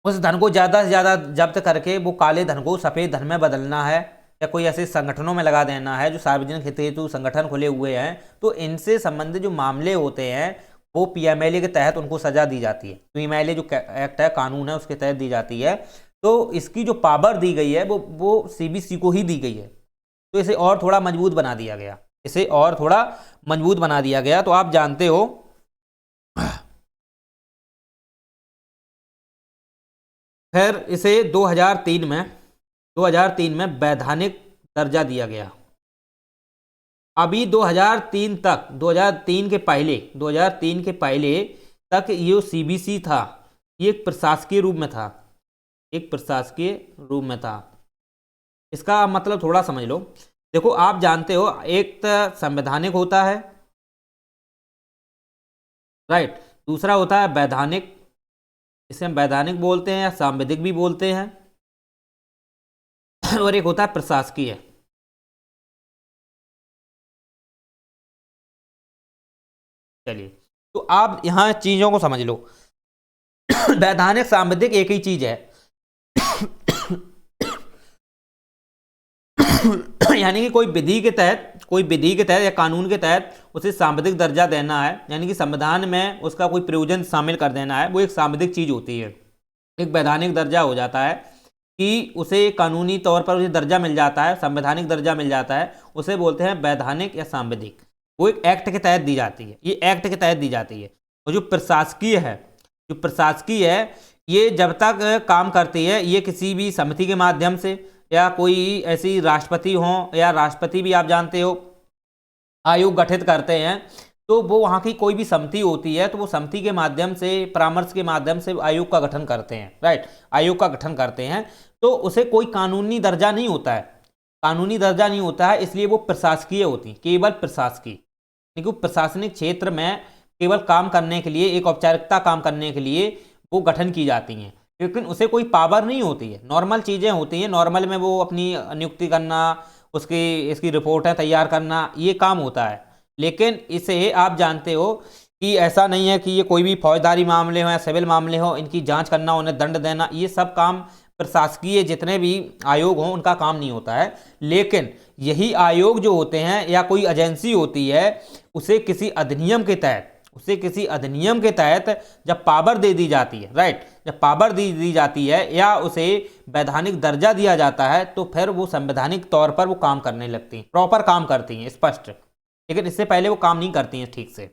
उस धन को ज़्यादा से ज़्यादा जब्त करके वो काले धन को सफ़ेद धन में बदलना है, या कोई ऐसे संगठनों में लगा देना है जो सार्वजनिक हित हेतु संगठन खुले हुए हैं, तो इनसे संबंधित जो मामले होते हैं वो PMLA के तहत उनको सजा दी जाती है। PMLA जो एक्ट है, कानून है, उसके तहत दी जाती है। तो इसकी जो पावर दी गई है वो CBC को ही दी गई है, तो इसे और थोड़ा मजबूत बना दिया गया, इसे और थोड़ा मजबूत बना दिया गया। तो आप जानते हो फिर इसे 2003 में वैधानिक दर्जा दिया गया। अभी 2003 तक, 2003 के पहले तक ये CBC था, ये एक प्रशासकीय रूप में था, एक प्रशासकीय रूप में था। इसका मतलब थोड़ा समझ लो। देखो, आप जानते हो एक तो संवैधानिक होता है, राइट, दूसरा होता है वैधानिक, इसे हम वैधानिक बोलते हैं या सांविधिक भी बोलते हैं, और एक होता है प्रशासकीय। चलिए, तो आप यहाँ चीजों को समझ लो। वैधानिक सांविधिक एक ही चीज है। यानी कि कोई विधि के तहत या कानून के तहत उसे सांविधिक दर्जा देना है, यानी कि संविधान में उसका कोई प्रयोजन शामिल कर देना है, वो एक सांविधिक चीज होती है। एक वैधानिक दर्जा हो जाता है कि उसे कानूनी तौर पर उसे दर्जा मिल जाता है, संवैधानिक दर्जा मिल जाता है, उसे बोलते हैं वैधानिक या सांविधिक। वो एक एक्ट के तहत दी जाती है, ये एक्ट के तहत दी जाती है। और जो प्रशासकीय है, ये जब तक काम करती है, ये किसी भी समिति के माध्यम से या कोई ऐसी राष्ट्रपति हो, या राष्ट्रपति भी आप जानते हो आयोग गठित करते हैं, तो वो वहाँ की कोई भी समिति होती है तो वो समिति के माध्यम से, परामर्श के माध्यम से आयोग का गठन करते हैं, राइट, आयोग का गठन करते हैं। तो उसे कोई कानूनी दर्जा नहीं होता है, इसलिए वो प्रशासकीय होती, केवल प्रशासकीय, क्योंकि प्रशासनिक क्षेत्र में केवल काम करने के लिए, एक औपचारिकता काम करने के लिए वो गठन की जाती हैं, लेकिन उसे कोई पावर नहीं होती है, नॉर्मल चीज़ें होती हैं, नॉर्मल में वो अपनी नियुक्ति करना, इसकी रिपोर्टें तैयार करना, ये काम होता है। लेकिन इसे आप जानते हो कि ऐसा नहीं है कि ये कोई भी फौजदारी मामले हो या सिविल मामले हो, इनकी जांच करना, उन्हें दंड देना, ये सब काम प्रशासकीय जितने भी आयोग हों उनका काम नहीं होता है। लेकिन यही आयोग जो होते हैं या कोई एजेंसी होती है, उसे किसी अधिनियम के तहत जब पावर दे दी जाती है, राइट, जब पावर दी जाती है या उसे वैधानिक दर्जा दिया जाता है, तो फिर वो संवैधानिक तौर पर वो काम करने लगती हैं, प्रॉपर काम करती हैं, स्पष्ट। लेकिन इससे पहले वो काम नहीं करती हैं ठीक से।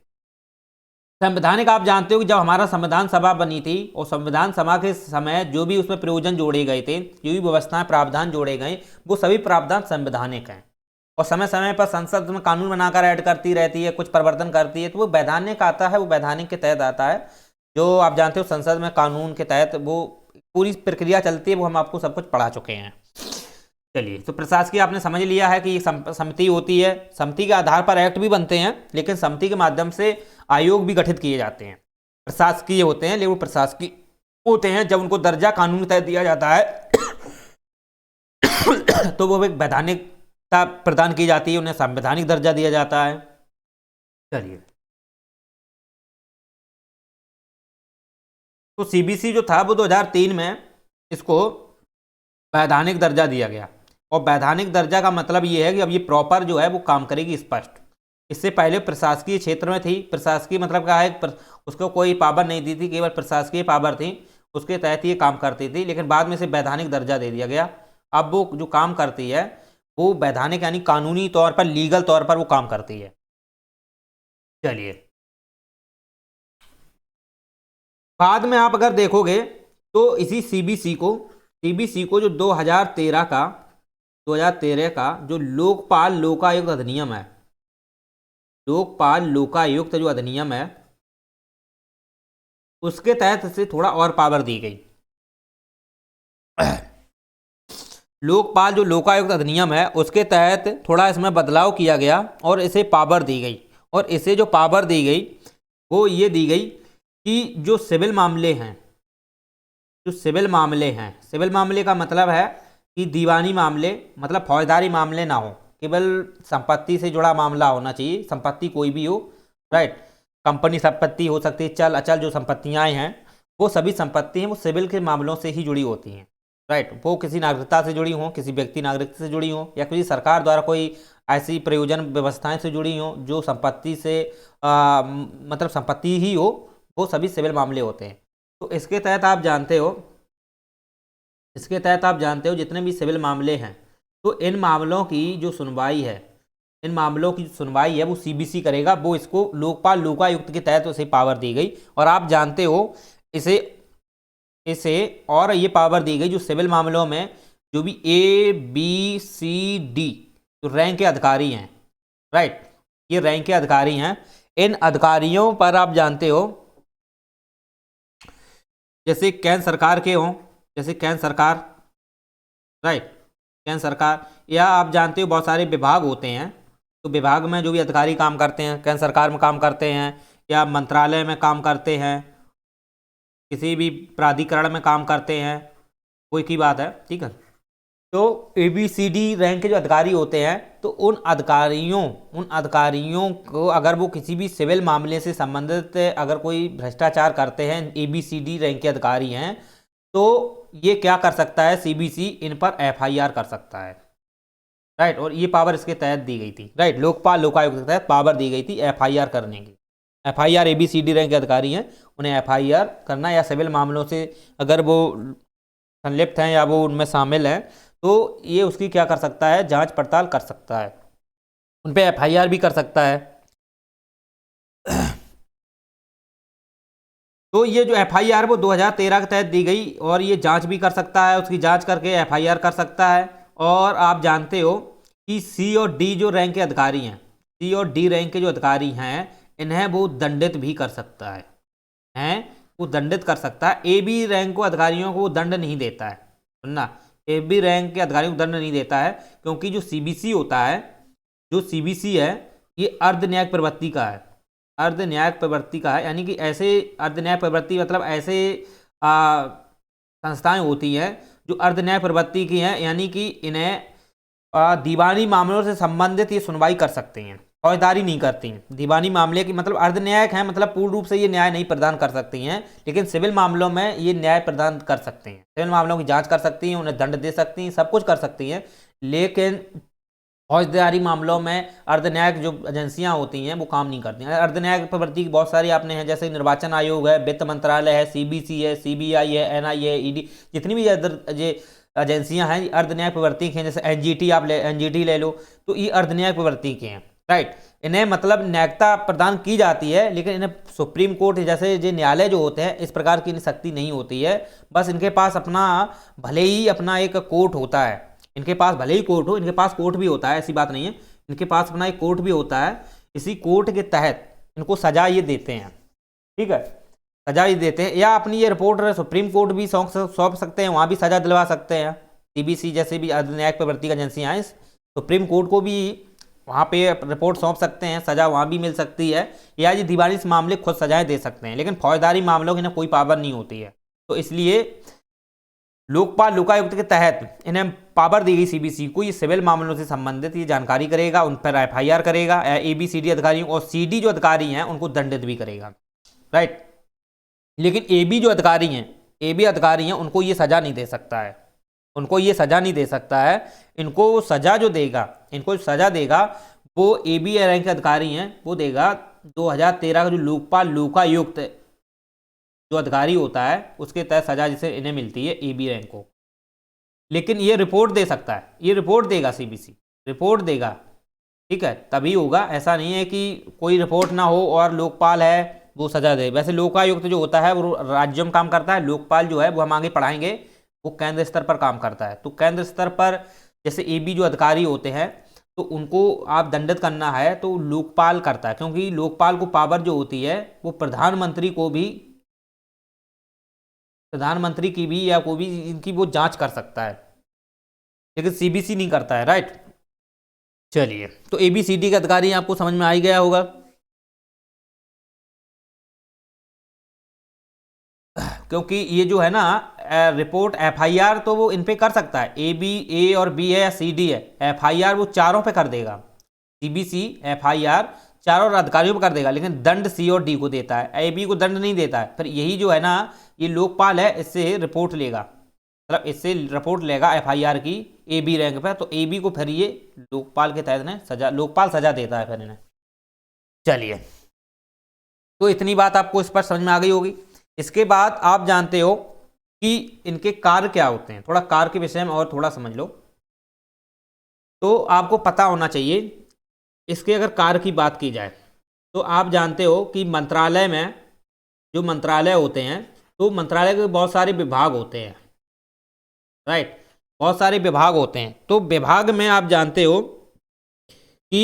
संवैधानिक आप जानते हो कि जब हमारा संविधान सभा बनी थी, और संविधान सभा के समय जो भी उसमें प्रयोजन जोड़े गए थे, जो भी व्यवस्थाएं, प्रावधान जोड़े गए, वो सभी प्रावधान संवैधानिक हैं, और समय समय पर संसद में कानून बनाकर ऐड करती रहती है, कुछ परिवर्तन करती है, तो वो वैधानिक आता है, वो वैधानिक के तहत आता है। जो आप जानते हो संसद में कानून के तहत वो पूरी प्रक्रिया चलती है, वो हम आपको सब कुछ पढ़ा चुके हैं। चलिए, तो प्रशासकीय आपने समझ लिया है कि समिति होती है, समिति के आधार पर एक्ट भी बनते हैं, लेकिन समिति के माध्यम से आयोग भी गठित किए जाते हैं, प्रशासकीय होते हैं, लेकिन वो प्रशासकीय होते हैं, जब उनको दर्जा कानूनी तहत दिया जाता है तो वो एक वैधानिकता प्रदान की जाती है, उन्हें संवैधानिक दर्जा दिया जाता है। चलिए, तो सीबीसी जो था वो 2003 में इसको वैधानिक दर्जा दिया गया। और वैधानिक दर्जा का मतलब ये है कि अब ये प्रॉपर जो है वो काम करेगी स्पष्ट। इससे पहले प्रशासकीय क्षेत्र में थी। प्रशासकीय मतलब क्या है, उसको कोई पावर नहीं दी थी, केवल प्रशासकीय पावर थी, उसके तहत ये काम करती थी। लेकिन बाद में इसे वैधानिक दर्जा दे दिया गया। अब वो जो काम करती है वो वैधानिक यानी कानूनी तौर पर, लीगल तौर पर वो काम करती है। चलिए, बाद में आप अगर देखोगे तो इसी सीबीसी को जो 2013 का जो लोकपाल लोकायुक्त अधिनियम है, लोकपाल लोकायुक्त जो अधिनियम है, उसके तहत इसे थोड़ा और पावर दी गई। लोकपाल जो लोकायुक्त अधिनियम है उसके तहत थोड़ा इसमें बदलाव किया गया और इसे पावर दी गई। और इसे जो पावर दी गई वो ये दी गई कि जो सिविल मामले हैं, सिविल मामले का मतलब है कि दीवानी मामले, मतलब फौजदारी मामले ना हो, केवल संपत्ति से जुड़ा मामला होना चाहिए। संपत्ति कोई भी हो, राइट, कंपनी संपत्ति हो सकती है, चल अचल जो संपत्तियां हैं वो सभी संपत्ति हैं वो सिविल के मामलों से ही जुड़ी होती हैं, राइट। वो किसी नागरिकता से जुड़ी हों, किसी व्यक्ति नागरिकता से जुड़ी हों, या किसी सरकार द्वारा कोई ऐसी प्रयोजन व्यवस्थाएं से जुड़ी हों जो संपत्ति से मतलब संपत्ति ही हो, वो सभी सिविल मामले होते हैं। तो इसके तहत आप जानते हो जितने भी सिविल मामले हैं, तो इन मामलों की जो सुनवाई है वो सीबीसी करेगा। वो इसको लोकपाल लोकायुक्त के तहत उसे पावर दी गई। और आप जानते हो इसे और ये पावर दी गई जो सिविल मामलों में जो भी ABCD जो रैंक के अधिकारी हैं, राइट, ये रैंक के अधिकारी हैं, इन अधिकारियों पर आप जानते हो जैसे केंद्र सरकार के हों, जैसे केंद्र सरकार, राइट, केंद्र सरकार, या आप जानते हो बहुत सारे विभाग होते हैं, तो विभाग में जो भी अधिकारी काम करते हैं, केंद्र सरकार में काम करते हैं या मंत्रालय में काम करते हैं, किसी भी प्राधिकरण में काम करते हैं, कोई की बात है, ठीक है। तो ABCD रैंक के जो अधिकारी होते हैं, तो उन अधिकारियों को अगर वो किसी भी सिविल मामले से संबंधित अगर कोई भ्रष्टाचार करते हैं, ABCD रैंक के अधिकारी हैं, तो ये क्या कर सकता है, सीबीसी इन पर FIR कर सकता है, राइट। और ये पावर इसके तहत दी गई थी, राइट, लोकपाल लोकायुक्त के तहत पावर दी गई थी FIR करने की। FIR ABCD रैंक के अधिकारी हैं, उन्हें FIR करना, या सिविल मामलों से अगर वो संलिप्त हैं या वो उनमें शामिल हैं, तो ये उसकी क्या कर सकता है, जांच पड़ताल कर सकता है, उन पे FIR भी कर सकता है। तो ये जो FIR वो 2013 के तहत दी गई, और ये जांच भी कर सकता है, उसकी जांच करके FIR कर सकता है। और आप जानते हो कि C और D जो रैंक के अधिकारी हैं, C और D रैंक के जो अधिकारी हैं, इन्हें वो दंडित भी कर सकता है, वो दंडित कर सकता है। AB रैंक को अधिकारियों को वो दंड नहीं देता है, सुनना, AB रैंक के अधिकारियों को दंड नहीं देता है, क्योंकि जो CBC होता है, जो CBC है, ये अर्ध न्यायिक प्रवृत्ति का है, अर्ध न्यायिक प्रवृत्ति का है, यानी कि ऐसे अर्ध न्यायिक प्रवृत्ति मतलब ऐसे संस्थाएं होती हैं जो अर्ध न्यायिक प्रवृत्ति की हैं, यानी कि इन्हें दीवानी मामलों से संबंधित ये सुनवाई कर सकते हैं, फौजदारी नहीं करती हैं। दीवानी मामले की मतलब अर्ध न्यायिक है, मतलब पूर्ण रूप से ये न्याय नहीं प्रदान कर सकती हैं, लेकिन सिविल मामलों में ये न्याय प्रदान कर सकती हैं, सिविल मामलों की जांच कर सकती हैं, उन्हें दंड दे सकती हैं, सब कुछ कर सकती हैं। लेकिन फौजदारी मामलों में अर्ध न्यायिक जो एजेंसियां होती हैं वो काम नहीं करती हैं। अर्ध न्यायिक प्रवृत्ति की बहुत सारी आपने हैं, जैसे निर्वाचन आयोग है, वित्त मंत्रालय है, CBC है, CBI है, NIA है, ED, जितनी भी एजेंसियां हैं अर्ध न्यायिक प्रवृत्ति की हैं। जैसे NGT ले लो, तो ये अर्ध न्यायिक प्रवृत्ति के हैं, राइट। इन्हें मतलब न्यायिकता प्रदान की जाती है, लेकिन इन्हें सुप्रीम कोर्ट जैसे जो न्यायालय जो होते हैं इस प्रकार की शक्ति नहीं होती है। बस इनके पास अपना भले ही अपना एक कोर्ट होता है, इनके पास भले ही कोर्ट हो, इनके पास कोर्ट भी होता है, ऐसी बात नहीं है, इनके पास अपना एक कोर्ट भी होता है। इसी कोर्ट के तहत इनको सजा ये देते हैं, ठीक है, सजा ये देते हैं, या अपनी ये रिपोर्ट सुप्रीम कोर्ट भी सौंप सकते हैं, वहाँ भी सजा दिलवा सकते हैं। CBC जैसे भी न्यायिक प्रवृत्ति की एजेंसियाँ हैं, सुप्रीम कोर्ट को भी वहाँ पे रिपोर्ट सौंप सकते हैं, सजा वहाँ भी मिल सकती है, या ये दीवानी मामले खुद सजाएं दे सकते हैं। लेकिन फौजदारी मामलों की ना कोई पावर नहीं होती है, तो इसलिए लोकपाल लोकायुक्त के तहत इन्हें पावर दी गई सीबीसी को, ये सिविल मामलों से संबंधित ये जानकारी करेगा, उन पर एफआईआर करेगा एबीसीडी अधिकारियों, और सीडी जो अधिकारी हैं उनको दंडित भी करेगा, राइट। लेकिन एबी जो अधिकारी हैं, एबी अधिकारी हैं, उनको ये सजा नहीं दे सकता है, उनको ये सजा नहीं दे सकता है। इनको सजा जो देगा, इनको सजा देगा वो एबी रैंक के अधिकारी हैं, वो देगा 2013 का जो लोकपाल लोकायुक्त जो अधिकारी होता है उसके तहत सजा जिसे इन्हें मिलती है एबी रैंक को। लेकिन ये रिपोर्ट दे सकता है, ये रिपोर्ट देगा, सीबीसी रिपोर्ट देगा, ठीक है, तभी होगा। ऐसा नहीं है कि कोई रिपोर्ट ना हो और लोकपाल है वो सजा दे। वैसे लोकायुक्त जो होता है वो राज्य में काम करता है, लोकपाल जो है वो हम आगे पढ़ाएंगे वो केंद्र स्तर पर काम करता है। तो केंद्र स्तर पर जैसे एबी जो अधिकारी होते हैं तो उनको आप दंडित करना है तो लोकपाल करता है, क्योंकि लोकपाल को पावर जो होती है वो प्रधानमंत्री की भी या को भी इनकी वो जांच कर सकता है, लेकिन सीबीसी नहीं करता है, राइट। चलिए, तो एबीसीडी का अधिकारी आपको समझ में आ ही गया होगा। क्योंकि ये जो है ना रिपोर्ट एफआईआर तो वो इन पे कर सकता है, ए और बी है या सी डी है, एफआईआर वो चारों पे कर देगा, सीबीसी एफआईआर चारों अधिकारियों पे कर देगा, लेकिन दंड सी और डी को देता है, ए बी को दंड नहीं देता है। फिर यही जो है ना ये लोकपाल है, इससे रिपोर्ट लेगा, मतलब इससे रिपोर्ट लेगा एफआईआर की ए बी रैंक पर, तो ए बी को फिर ये लोकपाल के तहत ने सजा, लोकपाल सजा देता है फिर इन्हें। चलिए, तो इतनी बात आपको इस पर समझ में आ गई होगी। इसके बाद आप जानते हो कि इनके कार्य क्या होते हैं, थोड़ा कार्य के विषय में और थोड़ा समझ लो। तो आपको पता होना चाहिए इसके अगर कार्य की बात की जाए तो आप जानते हो कि मंत्रालय में जो मंत्रालय होते हैं तो मंत्रालय के बहुत सारे विभाग होते हैं, राइट, बहुत सारे विभाग होते हैं। तो विभाग में आप जानते हो कि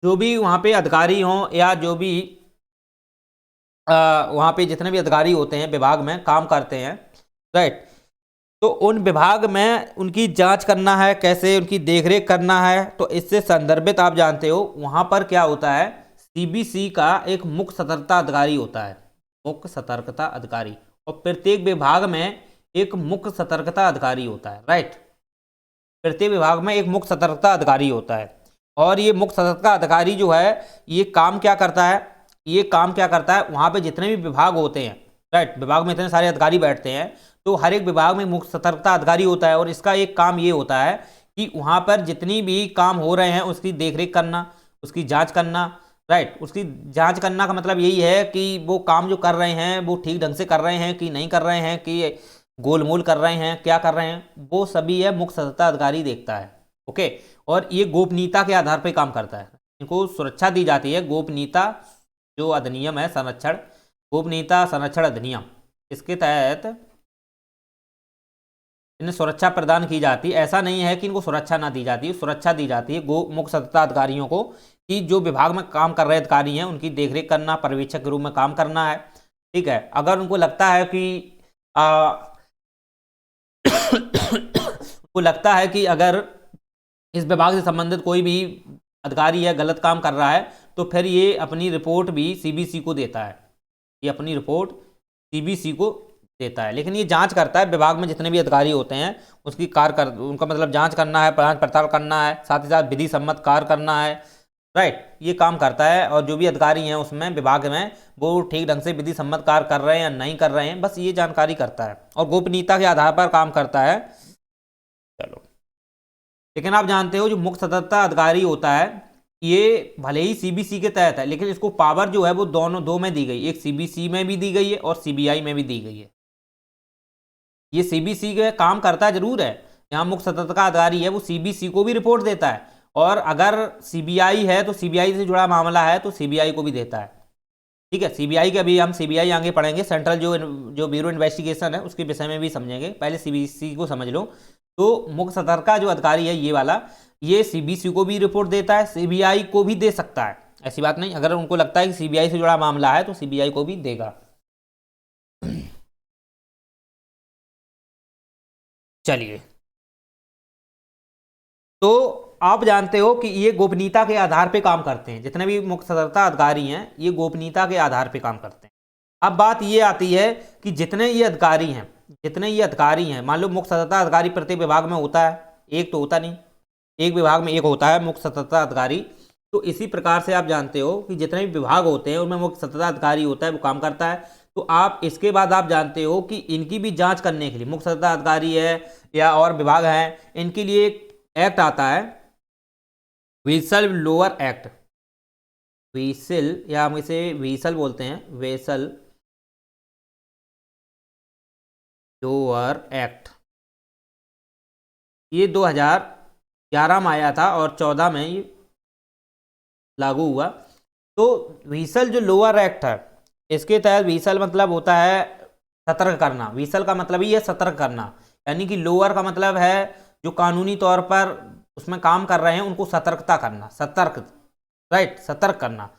जो भी वहाँ पे अधिकारी हों या जो भी वहाँ पे जितने भी अधिकारी होते हैं विभाग में काम करते हैं, राइट, तो उन विभाग में उनकी जांच करना है, कैसे उनकी देखरेख करना है। तो इससे संदर्भित आप जानते हो वहाँ पर क्या होता है, सीबीसी का एक मुख्य सतर्कता अधिकारी होता है, मुख्य सतर्कता अधिकारी, और प्रत्येक विभाग में एक मुख्य सतर्कता अधिकारी होता है, राइट, प्रत्येक विभाग में एक मुख्य सतर्कता अधिकारी होता है। और ये मुख्य सतर्कता अधिकारी जो है ये काम क्या करता है, ये काम क्या करता है, वहाँ पे जितने भी विभाग होते हैं, राइट, विभाग में इतने सारे अधिकारी बैठते हैं तो हर एक विभाग में मुख्य सतर्कता अधिकारी होता है, और इसका एक काम ये होता है कि वहाँ पर जितनी भी काम हो रहे हैं उसकी देखरेख करना, उसकी जांच करना, राइट, उसकी जांच करना का मतलब यही है कि वो काम जो कर रहे हैं वो ठीक ढंग से कर रहे हैं कि नहीं कर रहे हैं, कि गोलमोल कर रहे हैं, क्या कर रहे हैं, वो सभी है मुख्य सतर्कता अधिकारी देखता है, ओके। और ये गोपनीयता के आधार पर काम करता है, इनको सुरक्षा दी जाती है, गोपनीयता जो अधिनियम है संरक्षण, गोपनीयता संरक्षण अधिनियम, इसके तहत इन्हें सुरक्षा प्रदान की जाती है। ऐसा नहीं है कि इनको सुरक्षा ना दी जाती है, सुरक्षा दी जाती है मुख्य सतर्कता अधिकारियों को, कि जो विभाग में काम कर रहे अधिकारी हैं उनकी देखरेख करना, पर्यवेक्षक के रूप में काम करना है, ठीक है। अगर उनको लगता है कि उनको लगता है कि अगर इस विभाग से संबंधित कोई भी अधिकारी है गलत काम कर रहा है तो फिर ये अपनी रिपोर्ट भी सीबीसी को देता है, ये अपनी रिपोर्ट सीबीसी को देता है। लेकिन ये जांच करता है विभाग में जितने भी अधिकारी होते हैं उसकी उनका मतलब जांच करना है, जांच पड़ताल करना है, साथ ही साथ विधि सम्मत कार्य करना है, राइट, ये काम करता है। और जो भी अधिकारी हैं उसमें विभाग में वो ठीक ढंग से विधि सम्मत कार्य कर रहे हैं या नहीं कर रहे हैं, बस ये जानकारी करता है और गोपनीयता के आधार पर काम करता है। चलो, लेकिन आप जानते हो जो मुख्य सतर्कता अधिकारी होता है ये भले ही सीबीसी के तहत है लेकिन इसको पावर जो है वो दो में दी गई, एक सीबीसी में भी दी गई है और सीबीआई में भी दी गई है। ये सीबीसी के काम करता जरूर है, यहाँ मुख्य सतर्कता अधिकारी है वो सीबीसी को भी रिपोर्ट देता है, और अगर सीबीआई है तो सीबीआई से जुड़ा मामला है तो सीबीआई को भी देता है, ठीक है। सीबीआई के अभी हम सीबीआई आगे पढ़ेंगे, सेंट्रल जो ब्यूरो इन्वेस्टिगेशन है उसके विषय में भी समझेंगे, पहले सीबीसी को समझ लो। तो मुख्य सतर्कता जो अधिकारी है ये वाला, ये सीबीसी को भी रिपोर्ट देता है, सीबीआई को भी दे सकता है, ऐसी बात नहीं, अगर उनको लगता है कि सीबीआई से जुड़ा मामला है तो सीबीआई को भी देगा। चलिए, तो आप जानते हो कि ये गोपनीयता के आधार पे काम करते हैं, जितने भी मुख्य सतर्कता अधिकारी हैं ये गोपनीयता के आधार पे काम करते हैं, अब बात ये आती है कि जितने ये अधिकारी हैं, मान लो मुख्य सतर्कता अधिकारी प्रत्येक विभाग में होता है, एक तो होता नहीं, एक विभाग में एक होता है मुख्य सतर्कता अधिकारी। तो इसी प्रकार से आप जानते हो कि जितने भी विभाग होते हैं उनमें मुख्य सतर्कता अधिकारी होता है, वो काम करता है। तो आप इसके बाद आप जानते हो कि इनकी भी जांच करने के लिए मुख्य सतर्कता अधिकारी है या और विभाग हैं, इनके लिए एक एक्ट आता है, व्हीसल ब्लोअर एक्ट, व्हीसल या हम इसे व्हीसल बोलते हैं, व्हीसल ब्लोअर एक्ट। ये 2011 में आया था और 14 में ये लागू हुआ। तो व्हीसल जो लोअर एक्ट है, इसके तहत व्हीसल मतलब होता है सतर्क करना, व्हीसल का मतलब ही है सतर्क करना, यानी कि लोअर का मतलब है जो कानूनी तौर पर उसमें काम कर रहे हैं उनको सतर्कता करना, सतर्क, राइट, सतर्क करना,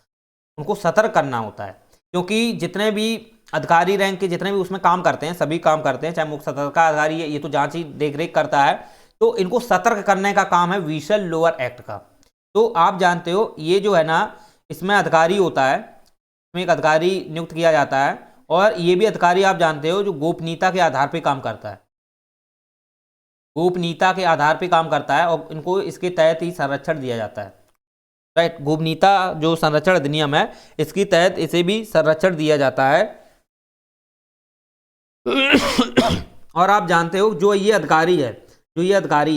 उनको सतर्क करना होता है। क्योंकि जितने भी अधिकारी रैंक के जितने भी उसमें काम करते हैं, सभी काम करते हैं, चाहे मुख्य सतर्कता अधिकारी है, ये तो जांच ही देख रेख करता है, तो इनको सतर्क करने का काम है व्हीसल लोअर एक्ट का। तो आप जानते हो ये जो है ना, इसमें अधिकारी होता है, इसमें एक अधिकारी नियुक्त किया जाता है, और ये भी अधिकारी आप जानते हो जो गोपनीयता के आधार पर काम करता है, गोपनीयता के आधार पर काम करता है, और इनको इसके तहत ही संरक्षण दिया जाता है, राइट। गोपनीयता जो संरक्षण अधिनियम है इसके तहत इसे भी संरक्षण दिया जाता है। और आप जानते हो जो ये अधिकारी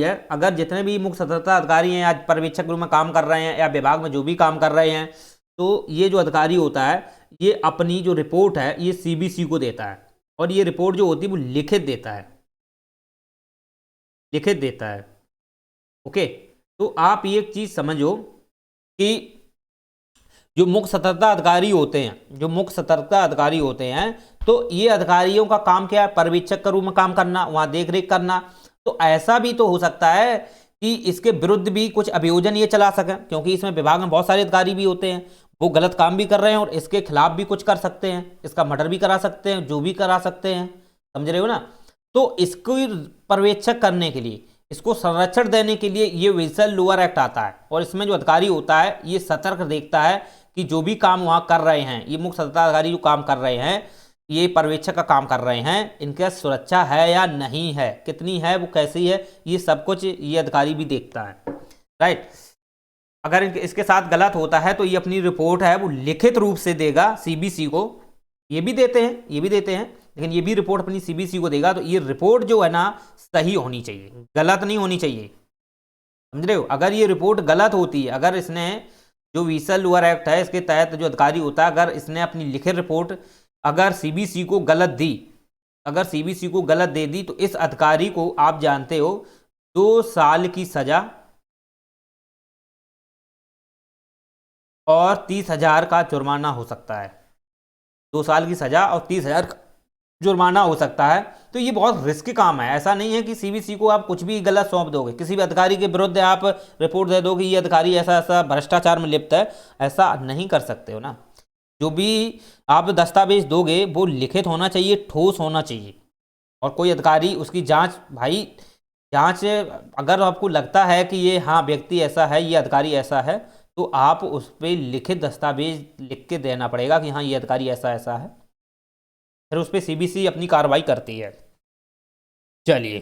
है, अगर जितने भी मुख्य सतर्कता अधिकारी हैं, आज पर्यवेक्षक रूप में काम कर रहे हैं या विभाग में जो भी काम कर रहे हैं, तो ये जो अधिकारी होता है ये अपनी जो रिपोर्ट है ये सीबीसी को देता है, और ये रिपोर्ट जो होती है वो लिखित देता है, ओके। तो आप ये एक चीज समझो कि जो मुख्य सतर्कता अधिकारी होते हैं, तो ये अधिकारियों का काम क्या है, पर्यवेक्षक के रूप में काम करना, वहां देख रेख करना। तो ऐसा भी तो हो सकता है कि इसके विरुद्ध भी कुछ अभियोजन ये चला सकें, क्योंकि इसमें विभाग में बहुत सारे अधिकारी भी होते हैं, वो गलत काम भी कर रहे हैं और इसके खिलाफ भी कुछ कर सकते हैं, इसका मर्डर भी करा सकते हैं, जो भी करा सकते हैं, समझ रहे हो ना। तो इसको पर्यवेक्षक करने के लिए, इसको संरक्षण देने के लिए ये व्हीसल लोअर एक्ट आता है, और इसमें जो अधिकारी होता है ये सतर्क देखता है कि जो भी काम वहां कर रहे हैं, ये मुख्य सतर्कता अधिकारी जो काम कर रहे हैं, ये पर्यवेक्षक का काम कर रहे हैं, इनका सुरक्षा है या नहीं है, कितनी है, वो कैसी है, ये सब कुछ ये अधिकारी भी देखता है, राइट। अगर इसके साथ गलत होता है तो ये अपनी रिपोर्ट है वो लिखित रूप से देगा सीबीसी को, ये भी देते हैं, लेकिन ये भी रिपोर्ट अपनी सीबीसी को देगा। तो ये रिपोर्ट जो है ना सही होनी चाहिए, गलत नहीं होनी चाहिए, समझ रहे हो। अगर ये रिपोर्ट गलत होती है, अगर इसने जो व्हीसल लोअर एक्ट है इसके तहत जो अधिकारी होता है, अगर इसने अपनी लिखित रिपोर्ट अगर सीबीसी को गलत दे दी, तो इस अधिकारी को आप जानते हो 2 साल की सजा और 30,000 का जुर्माना हो सकता है, 2 साल की सजा और 30,000 का जुर्माना हो सकता है। तो ये बहुत रिस्की काम है, ऐसा नहीं है कि सीबीसी को आप कुछ भी गलत सौंप दोगे, किसी भी अधिकारी के विरुद्ध आप रिपोर्ट दे दोगे ये अधिकारी ऐसा ऐसा भ्रष्टाचार में लिप्त है, ऐसा नहीं कर सकते हो ना। जो भी आप दस्तावेज दोगे वो लिखित होना चाहिए, ठोस होना चाहिए, और कोई अधिकारी उसकी जांच अगर आपको लगता है कि ये हाँ व्यक्ति ऐसा है, ये अधिकारी ऐसा है, तो आप उस पर लिखित दस्तावेज लिख के देना पड़ेगा कि हाँ ये अधिकारी ऐसा ऐसा है, फिर उस पर सीबीसी अपनी कार्रवाई करती है। चलिए,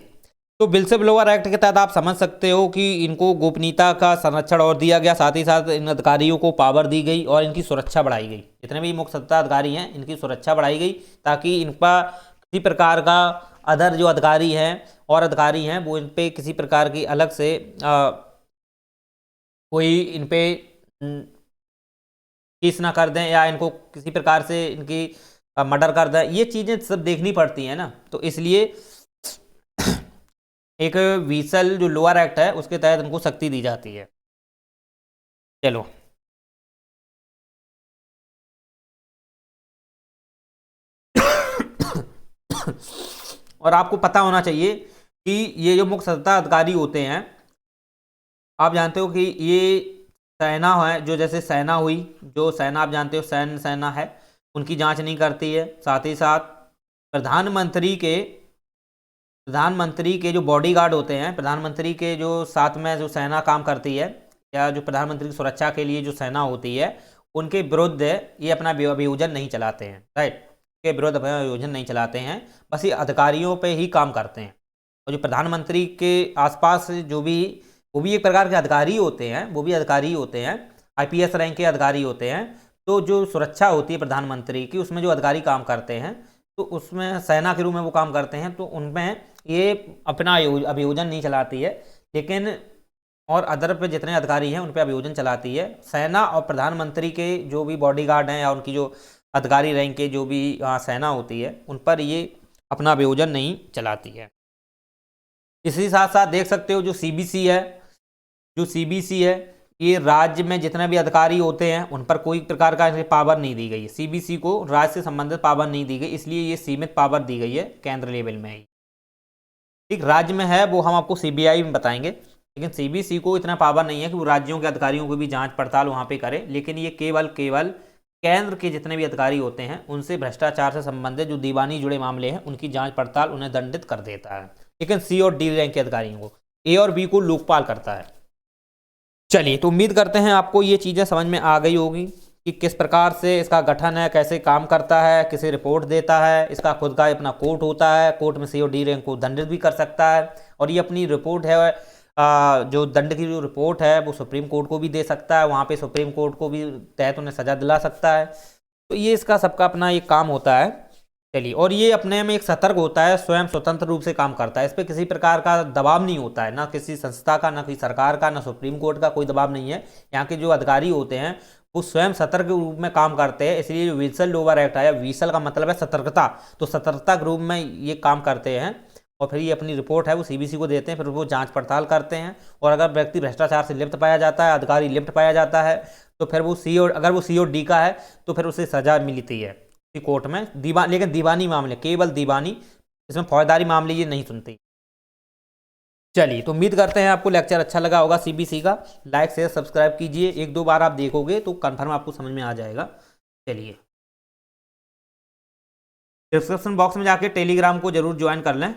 तो व्हीसल ब्लोअर एक्ट के तहत आप समझ सकते हो कि इनको गोपनीयता का संरक्षण और दिया गया, साथ ही साथ इन अधिकारियों को पावर दी गई और इनकी सुरक्षा बढ़ाई गई। जितने भी मुख्य सत्ता अधिकारी हैं इनकी सुरक्षा बढ़ाई गई, ताकि इन पर किसी प्रकार का अदर जो अधिकारी हैं वो इन पे किसी प्रकार की अलग से कोई इन पे केस ना कर दें, या इनको किसी प्रकार से इनकी मर्डर कर दें, ये चीज़ें सब देखनी पड़ती हैं ना। तो इसलिए एक व्हीसल जो लोअर एक्ट है उसके तहत इनको सख्ती दी जाती है। चलो, और आपको पता होना चाहिए कि ये जो मुख्य सत्ता अधिकारी होते हैं, आप जानते हो कि ये सेना है, जो जैसे सेना हुई, जो सेना आप जानते हो सेना है, उनकी जांच नहीं करती है। साथ ही साथ प्रधानमंत्री के जो बॉडीगार्ड होते हैं, प्रधानमंत्री के जो साथ में जो सेना काम करती है, या जो प्रधानमंत्री की सुरक्षा के लिए जो सेना होती है, उनके विरुद्ध ये अपना अभियोजन नहीं चलाते हैं, राइट। के विरुद्ध अभियोजन नहीं चलाते हैं, बस ये अधिकारियों पे ही काम करते हैं। और जो प्रधानमंत्री के आसपास जो भी, वो भी एक प्रकार के अधिकारी होते हैं, वो भी अधिकारी होते हैं, IPS रैंक के अधिकारी होते हैं। तो जो सुरक्षा होती है प्रधानमंत्री की, उसमें जो अधिकारी काम करते हैं, तो उसमें सेना के रूप में वो काम करते हैं, तो उनमें ये अपना अभियोजन नहीं चलाती है, लेकिन और अदर पे जितने अधिकारी हैं उन पे अभियोजन चलाती है। सेना और प्रधानमंत्री के जो भी बॉडीगार्ड हैं या उनकी जो अधिकारी रैंक के जो भी सेना होती है, उन पर ये अपना अभियोजन नहीं चलाती है। इसी साथ साथ देख सकते हो जो CBC है, जो CBC है, ये राज्य में जितने भी अधिकारी होते हैं उन पर कोई प्रकार का पावर नहीं दी गई है। CBC को राज्य से संबंधित पावर नहीं दी गई, इसलिए ये सीमित पावर दी गई है केंद्र लेवल में ही। ठीक, राज्य में है वो हम आपको CBI में बताएंगे, लेकिन CBC को इतना पावर नहीं है कि वो राज्यों के अधिकारियों को भी जांच पड़ताल वहाँ पे करे, लेकिन ये केवल केंद्र के जितने भी अधिकारी होते हैं उनसे भ्रष्टाचार से संबंधित जो दीवानी जुड़े मामले हैं उनकी जांच पड़ताल, उन्हें दंडित कर देता है। लेकिन C और D रैंक के अधिकारियों को, A और B को लोकपाल करता है। चलिए, तो उम्मीद करते हैं आपको ये चीज़ें समझ में आ गई होगी कि किस प्रकार से इसका गठन है, कैसे काम करता है, किसे रिपोर्ट देता है, इसका खुद का अपना कोर्ट होता है, कोर्ट में C और D रैंक को दंडित भी कर सकता है, और ये अपनी रिपोर्ट है जो दंड की जो रिपोर्ट है वो सुप्रीम कोर्ट को भी दे सकता है, वहाँ पे सुप्रीम कोर्ट को भी तहत उन्हें सजा दिला सकता है। तो ये इसका सबका अपना एक काम होता है। चलिए, और ये अपने में एक सतर्क होता है, स्वयं स्वतंत्र रूप से काम करता है, इस पर किसी प्रकार का दबाव नहीं होता है, ना किसी संस्था का, ना किसी सरकार का, ना सुप्रीम कोर्ट का कोई दबाव नहीं है। यहाँ के जो अधिकारी होते हैं वो स्वयं सतर्क रूप में काम करते हैं, इसलिए जो विसल डोवर एक्ट आया, विसल का मतलब है सतर्कता, तो सतर्कता के रूप में ये काम करते हैं। और फिर ये अपनी रिपोर्ट है वो CBC को देते हैं, फिर वो जांच पड़ताल करते हैं, और अगर व्यक्ति भ्रष्टाचार से लिप्त पाया जाता है, अधिकारी लिप्त पाया जाता है, तो फिर वो अगर वो C और D का है तो फिर उसे सजा मिलती है कोर्ट में, लेकिन दीवानी मामले, केवल दीवानी, इसमें फौजदारी मामले ये नहीं सुनती। चलिए, तो उम्मीद करते हैं आपको लेक्चर अच्छा लगा होगा CBC का। लाइक शेयर सब्सक्राइब कीजिए, 1-2 बार आप देखोगे तो कन्फर्म आपको समझ में आ जाएगा। चलिए, डिस्क्रिप्शन बॉक्स में जाके टेलीग्राम को जरूर ज्वाइन कर लें।